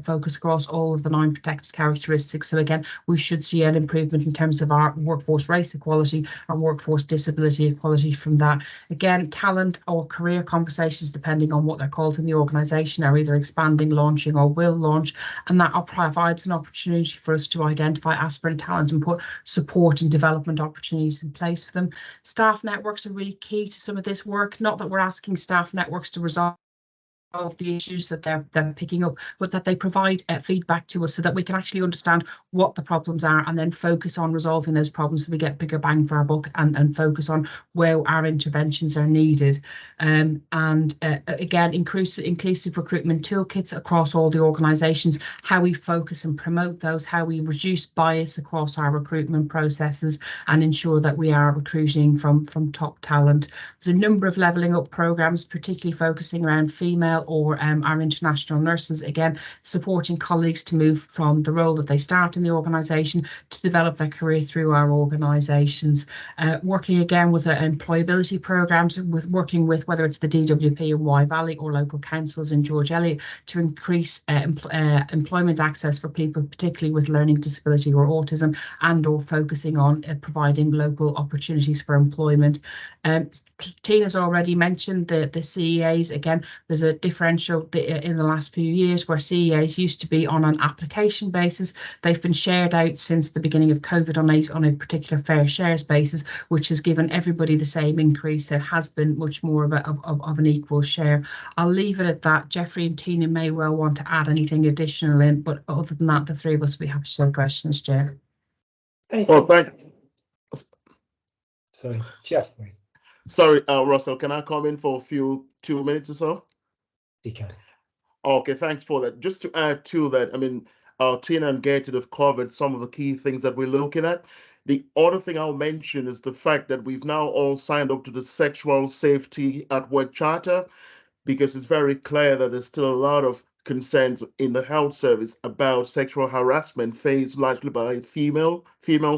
focus across all of the 9 protected characteristics. So again, we should see an improvement in terms of our workforce race equality and workforce disability equality from that. Again, talent or career conversations, depending on what they're called in the organisation, are either expanding, launching or will launch, and that provides an opportunity for us to identify aspirant talent and put support and development opportunities in place for them. Staff networks are really key to some of this work. Not that we're asking staff networks to resolve the issues that they're picking up, but that they provide feedback to us so that we can actually understand what the problems are and then focus on resolving those problems so we get bigger bang for our buck and focus on where our interventions are needed. Again, inclusive recruitment toolkits across all the organisations, how we focus and promote those, how we reduce bias across our recruitment processes and ensure that we are recruiting from top talent. There's a number of levelling up programmes, particularly focusing around female or our international nurses, again supporting colleagues to move from the role that they start in the organisation to develop their career through our organisations. Working again with employability programmes, working with whether it's the DWP in Wye Valley or local councils in George Eliot to increase employment access for people particularly with learning disability or autism, and or focusing on providing local opportunities for employment. Tina's already mentioned the CEAs. Again, there's a differential in the last few years where CEAs used to be on an application basis. They've been shared out since the beginning of COVID on a particular fair shares basis, which has given everybody the same increase. So it has been much more of an equal share. I'll leave it at that. Jeffrey and Tina may well want to add anything additional in, but other than that, the 3 of us, we have some questions, Chair. Well, thanks. So, Jeffrey. Sorry, Russell, can I come in for 2 minutes or so? You can. Okay, thanks for that. Just to add to that, I mean, Tina and Gertie have covered some of the key things that we're looking at. The other thing I'll mention is the fact that we've now all signed up to the Sexual Safety at Work Charter, because it's very clear that there's still a lot of concerns in the health service about sexual harassment faced largely by female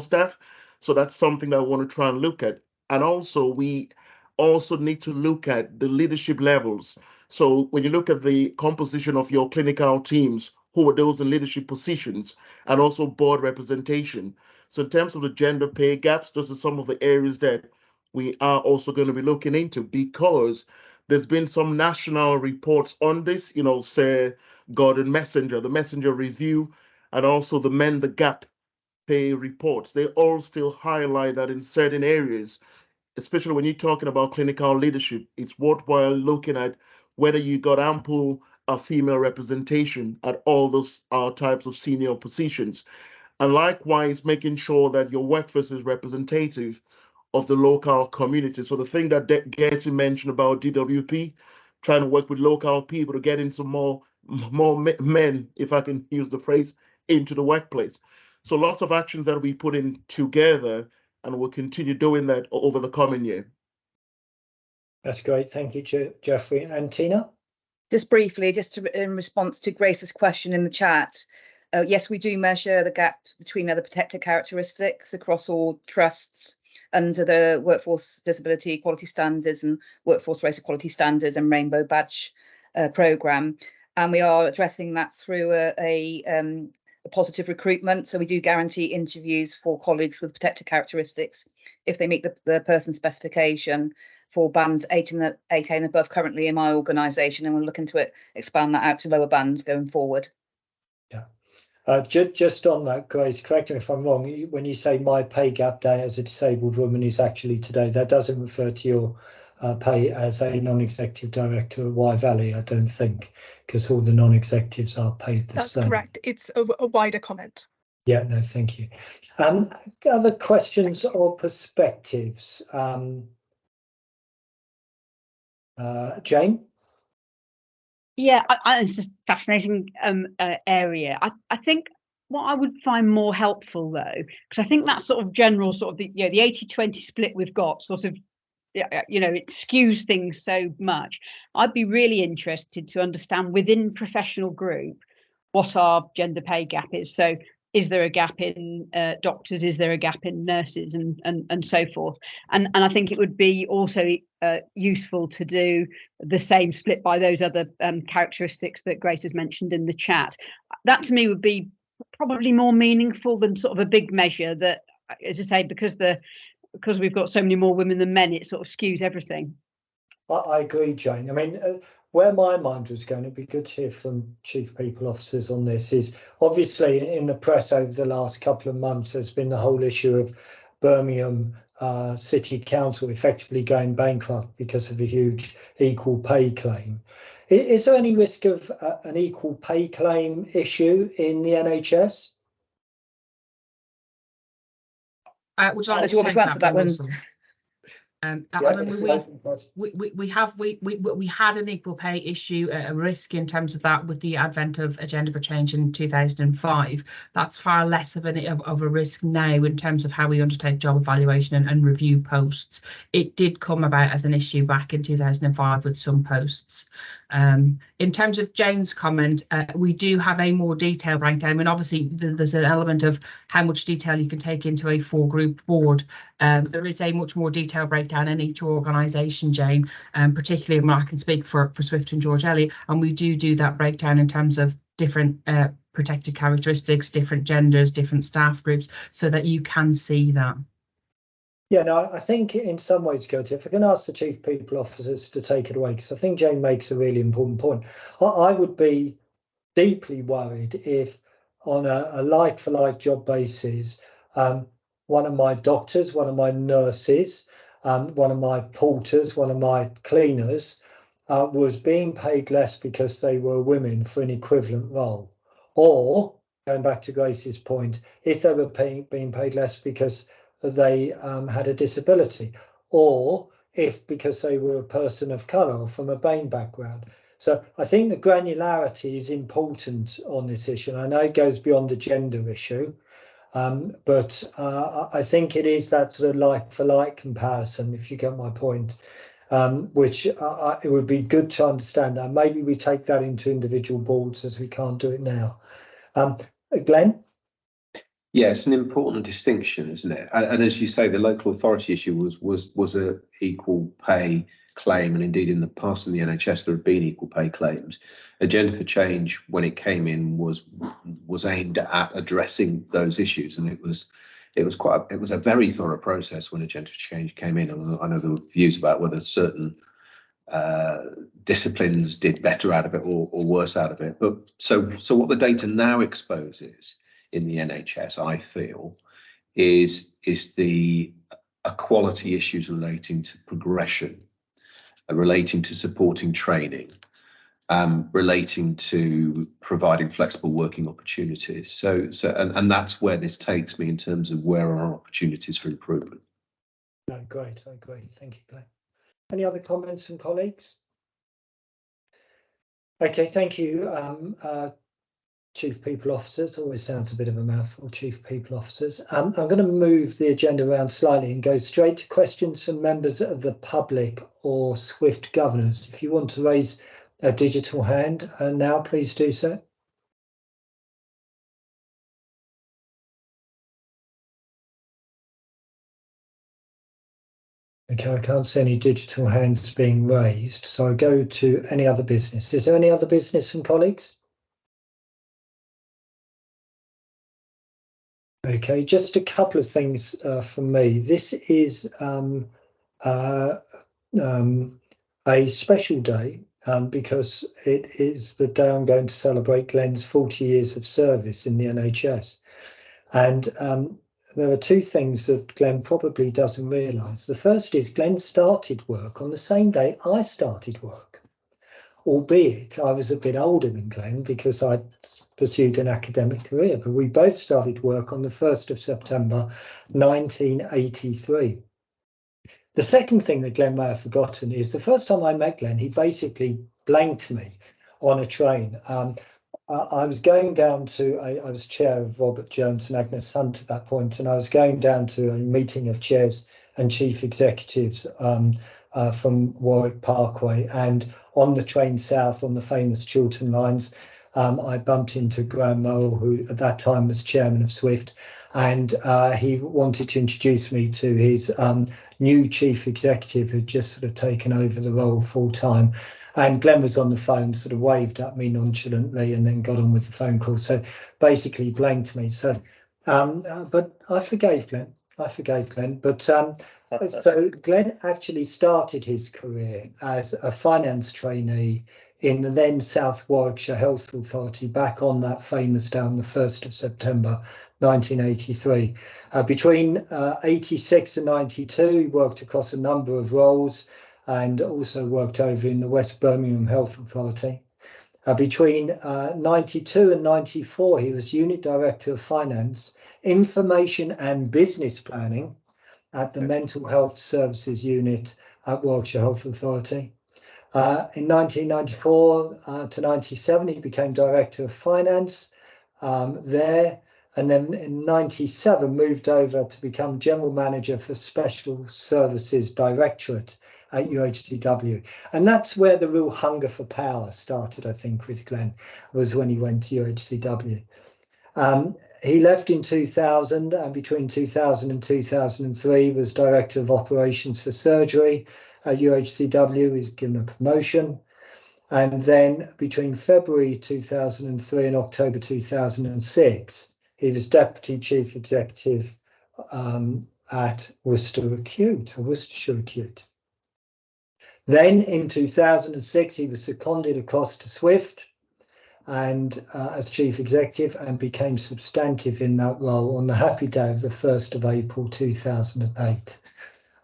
staff. So that's something that I want to try and look at. And also, we also need to look at the leadership levels. So when you look at the composition of your clinical teams, who are those in leadership positions, and also board representation. So in terms of the gender pay gaps, those are some of the areas that we are also going to be looking into, because there's been some national reports on this, you know, say Gordon Messenger, the Messenger Review, and also the Mend the Gap pay reports. They all still highlight that in certain areas, especially when you're talking about clinical leadership, it's worthwhile looking at whether you got ample female representation at all those types of senior positions. And likewise, making sure that your workforce is representative of the local community. So the thing that Gertie mentioned about DWP, trying to work with local people to get into more men, if I can use the phrase, into the workplace. So lots of actions that we put in together, and we'll continue doing that over the coming year. That's great. Thank you, Jeffrey. And Tina? Just briefly, in response to Grace's question in the chat, yes, we do measure the gap between other protected characteristics across all trusts under the Workforce Disability Equality Standards and Workforce Race Equality Standards and Rainbow Badge programme. And we are addressing that through a positive recruitment. So we do guarantee interviews for colleagues with protected characteristics if they meet the person specification for bands 8A and above currently in my organisation, and we're looking to expand that out to lower bands going forward. Yeah. Just on that, Grace, correct me if I'm wrong, when you say my pay gap day as a disabled woman is actually today, that doesn't refer to your pay as a non-executive director at Wye Valley, I don't think, because all the non-executives are paid the same. That's correct. It's a wider comment. Yeah, no, thank you. Other questions or perspectives? Jane? Yeah, it's a fascinating area. I think what I would find more helpful though, because I think that sort of general sort of the 80-20 split we've got sort of, it skews things so much. I'd be really interested to understand within professional group what our gender pay gap is. So is there a gap in doctors? Is there a gap in nurses and so forth? And I think it would be also useful to do the same split by those other characteristics that Grace has mentioned in the chat. That to me would be probably more meaningful than sort of a big measure that, as I say, because we've got so many more women than men, it sort of skews everything. I agree, Jane. I mean, where my mind was going, it'd be good to hear from chief people officers on this, is obviously in the press over the last couple of months, there's been the whole issue of Birmingham City Council effectively going bankrupt because of a huge equal pay claim. Is there any risk of an equal pay claim issue in the NHS? Would you like to answer that one? We had an equal pay issue, a risk in terms of that with the advent of Agenda for Change in 2005. That's far less of a risk now in terms of how we undertake job evaluation and review posts. It did come about as an issue back in 2005 with some posts. In terms of Jane's comment, we do have a more detailed breakdown. I mean, obviously there's an element of how much detail you can take into a 4-group board. There is a much more detailed breakdown in each organisation, Jane, particularly when I can speak for Swift and George Eliot, and we do that breakdown in terms of different protected characteristics, different genders, different staff groups, so that you can see that. Yeah, no, I think in some ways, Gertie, if I can ask the chief people officers to take it away, because I think Jane makes a really important point. I would be deeply worried if on a like-for-like job basis, one of my doctors, one of my nurses, one of my porters, one of my cleaners was being paid less because they were women for an equivalent role. Or, going back to Grace's point, if they were being paid less because they had a disability, or if because they were a person of colour or from a BAME background. So I think the granularity is important on this issue. And I know it goes beyond the gender issue. But I think it is that sort of like for like comparison, if you get my point, which it would be good to understand that. Maybe we take that into individual boards as we can't do it now. Glenn? Yeah, it's an important distinction, isn't it? And as you say, the local authority issue was a equal pay claim, and indeed in the past in the NHS there have been equal pay claims. Agenda for Change, when it came in, was aimed at addressing those issues, and it was a very thorough process when Agenda for Change came in. I know there were views about whether certain disciplines did better out of it or worse out of it. But so what the data now exposes in the NHS, I feel, is the equality issues relating to progression, relating to supporting training, relating to providing flexible working opportunities. So and that's where this takes me in terms of where are our opportunities for improvement. No, great, I agree. Thank you, Glenn. Any other comments from colleagues? Okay, thank you. Chief People Officers, always sounds a bit of a mouthful, Chief People Officers. I'm going to move the agenda around slightly and go straight to questions from members of the public or SWIFT governors. If you want to raise a digital hand now, please do so. Okay, I can't see any digital hands being raised, so I go to any other business. Is there any other business from colleagues? Okay, just a couple of things from me. This is a special day because it is the day I'm going to celebrate Glenn's 40 years of service in the NHS. And there are two things that Glenn probably doesn't realise. The first is Glenn started work on the same day I started work. Albeit I was a bit older than Glenn because I'd pursued an academic career, but we both started work on the 1st of September 1983. The second thing that Glenn may have forgotten is the first time I met Glenn, he basically blanked me on a train. I was going down to, I was chair of Robert Jones and Agnes Hunt at that point, and I was going down to a meeting of chairs and chief executives from Warwick Parkway, and on the train south on the famous Chiltern lines, I bumped into Graham Murrell, who at that time was chairman of SWIFT, and he wanted to introduce me to his new chief executive who'd just sort of taken over the role full time. And Glenn was on the phone, sort of waved at me nonchalantly and then got on with the phone call. So basically blanked me. So, but I forgave Glenn. But so Glenn actually started his career as a finance trainee in the then South Warwickshire Health Authority back on that famous day on the 1st of September 1983. Between 86 and 92, he worked across a number of roles and also worked over in the West Birmingham Health Authority. Between 92 and 94, he was Unit Director of Finance, Information and Business Planning at the Mental Health Services Unit at Warwickshire Health Authority. In 1994 to 97, he became Director of Finance there, and then in 97 moved over to become General Manager for Special Services Directorate at UHCW. And that's where the real hunger for power started, I think, with Glenn, was when he went to UHCW. He left in 2000, and between 2000 and 2003 was Director of Operations for Surgery at UHCW. He was given a promotion. And then between February 2003 and October 2006, he was Deputy Chief Executive at Worcestershire Acute. Then in 2006, he was seconded across to SWIFT and as Chief Executive, and became substantive in that role on the happy day of the 1st of April 2008.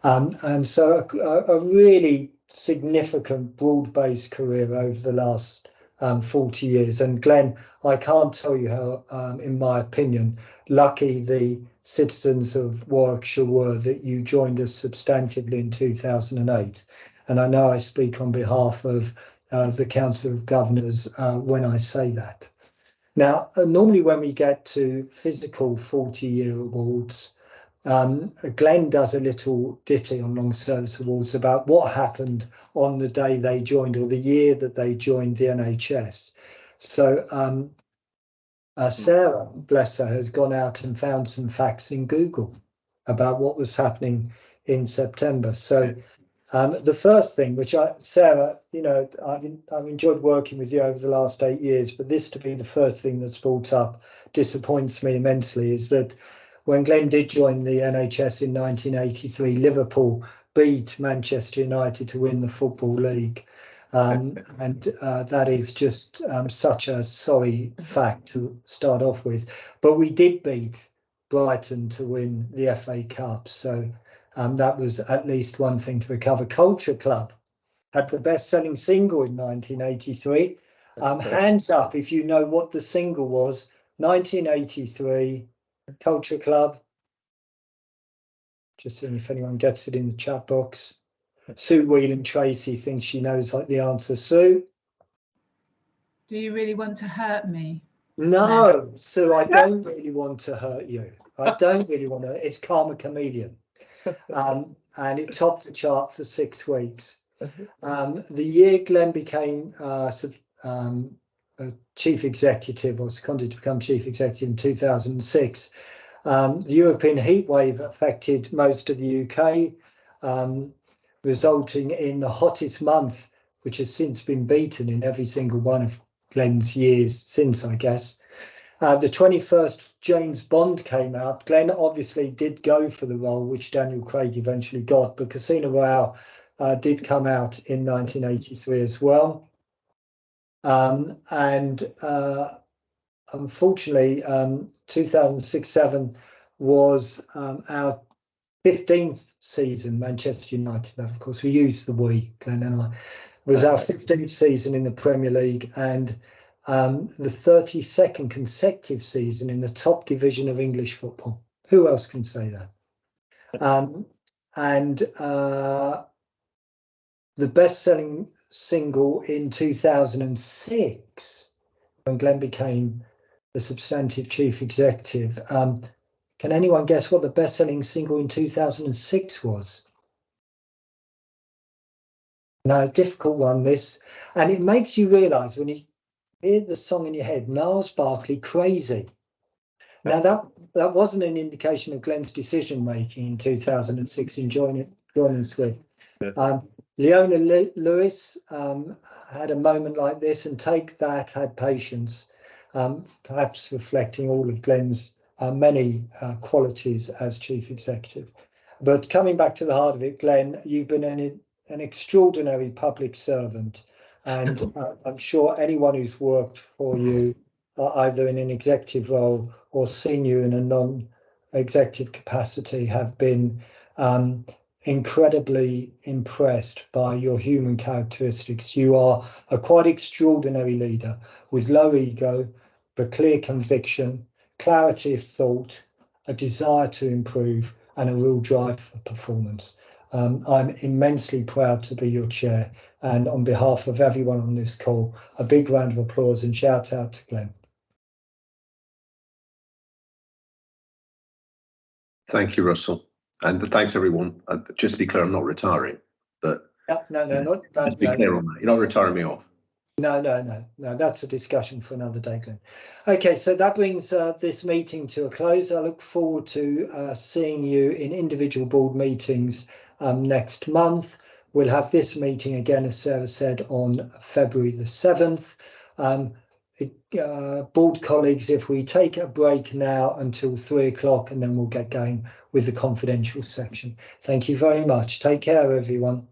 And so a really significant broad-based career over the last 40 years. And Glenn, I can't tell you how, in my opinion, lucky the citizens of Warwickshire were that you joined us substantively in 2008. And I know I speak on behalf of the Council of Governors when I say that. Now, normally when we get to physical 40-year awards, Glenn does a little ditty on long service awards about what happened on the day they joined or the year that they joined the NHS. So Sarah, bless her, has gone out and found some facts in Google about what was happening in September. So the first thing, which Sarah, you know, I've enjoyed working with you over the last 8 years, but this to be the first thing that's brought up disappoints me immensely, is that when Glenn did join the NHS in 1983, Liverpool beat Manchester United to win the Football League. And that is just such a sorry fact to start off with. But we did beat Brighton to win the FA Cup. So that was at least one thing to recover. Culture Club had the best-selling single in 1983. Hands up if you know what the single was. 1983, Culture Club. Just seeing if anyone gets it in the chat box. Sue Whelan Tracy thinks she knows like the answer. Sue? Do you really want to hurt me? No, Sue, I don't really want to hurt you. I don't really want to. It's Karma Chameleon. And it topped the chart for 6 weeks. The year Glenn became chief executive, or seconded to become chief executive in 2006, the European heatwave affected most of the UK, resulting in the hottest month, which has since been beaten in every single one of Glenn's years since, I guess. The 21st James Bond came out. Glenn obviously did go for the role, which Daniel Craig eventually got, but Casino Royale did come out in 1983 as well. Unfortunately, 2006-07 was our 15th season, Manchester United. That, of course, we used the we, Glenn and I. It was our 15th season in the Premier League and the 32nd consecutive season in the top division of English football. Who else can say that? The best-selling single in 2006, when Glenn became the substantive chief executive. Can anyone guess what the best-selling single in 2006 was? No, difficult one, this. And it makes you realise when you hear the song in your head, Gnarls Barkley, Crazy. Now, that wasn't an indication of Glenn's decision-making in 2006 in joining Swift. Leona Lewis had a moment like this, and Take That had patience, perhaps reflecting all of Glenn's many qualities as chief executive. But coming back to the heart of it, Glenn, you've been an extraordinary public servant, and I'm sure anyone who's worked for you, either in an executive role or seen you in a non-executive capacity, have been incredibly impressed by your human characteristics. You are a quite extraordinary leader with low ego, but clear conviction, clarity of thought, a desire to improve, and a real drive for performance. I'm immensely proud to be your chair, and on behalf of everyone on this call, a big round of applause and shout out to Glenn. Thank you, Russell. And thanks, everyone. Just to be clear, I'm not retiring, but No, just be clear on that. You're not retiring me off. No, that's a discussion for another day, Glenn. Okay, so that brings this meeting to a close. I look forward to seeing you in individual board meetings next month. We'll have this meeting again, as Sarah said, on February the 7th. Board colleagues, if we take a break now until 3 o'clock, and then we'll get going with the confidential section. Thank you very much. Take care, everyone.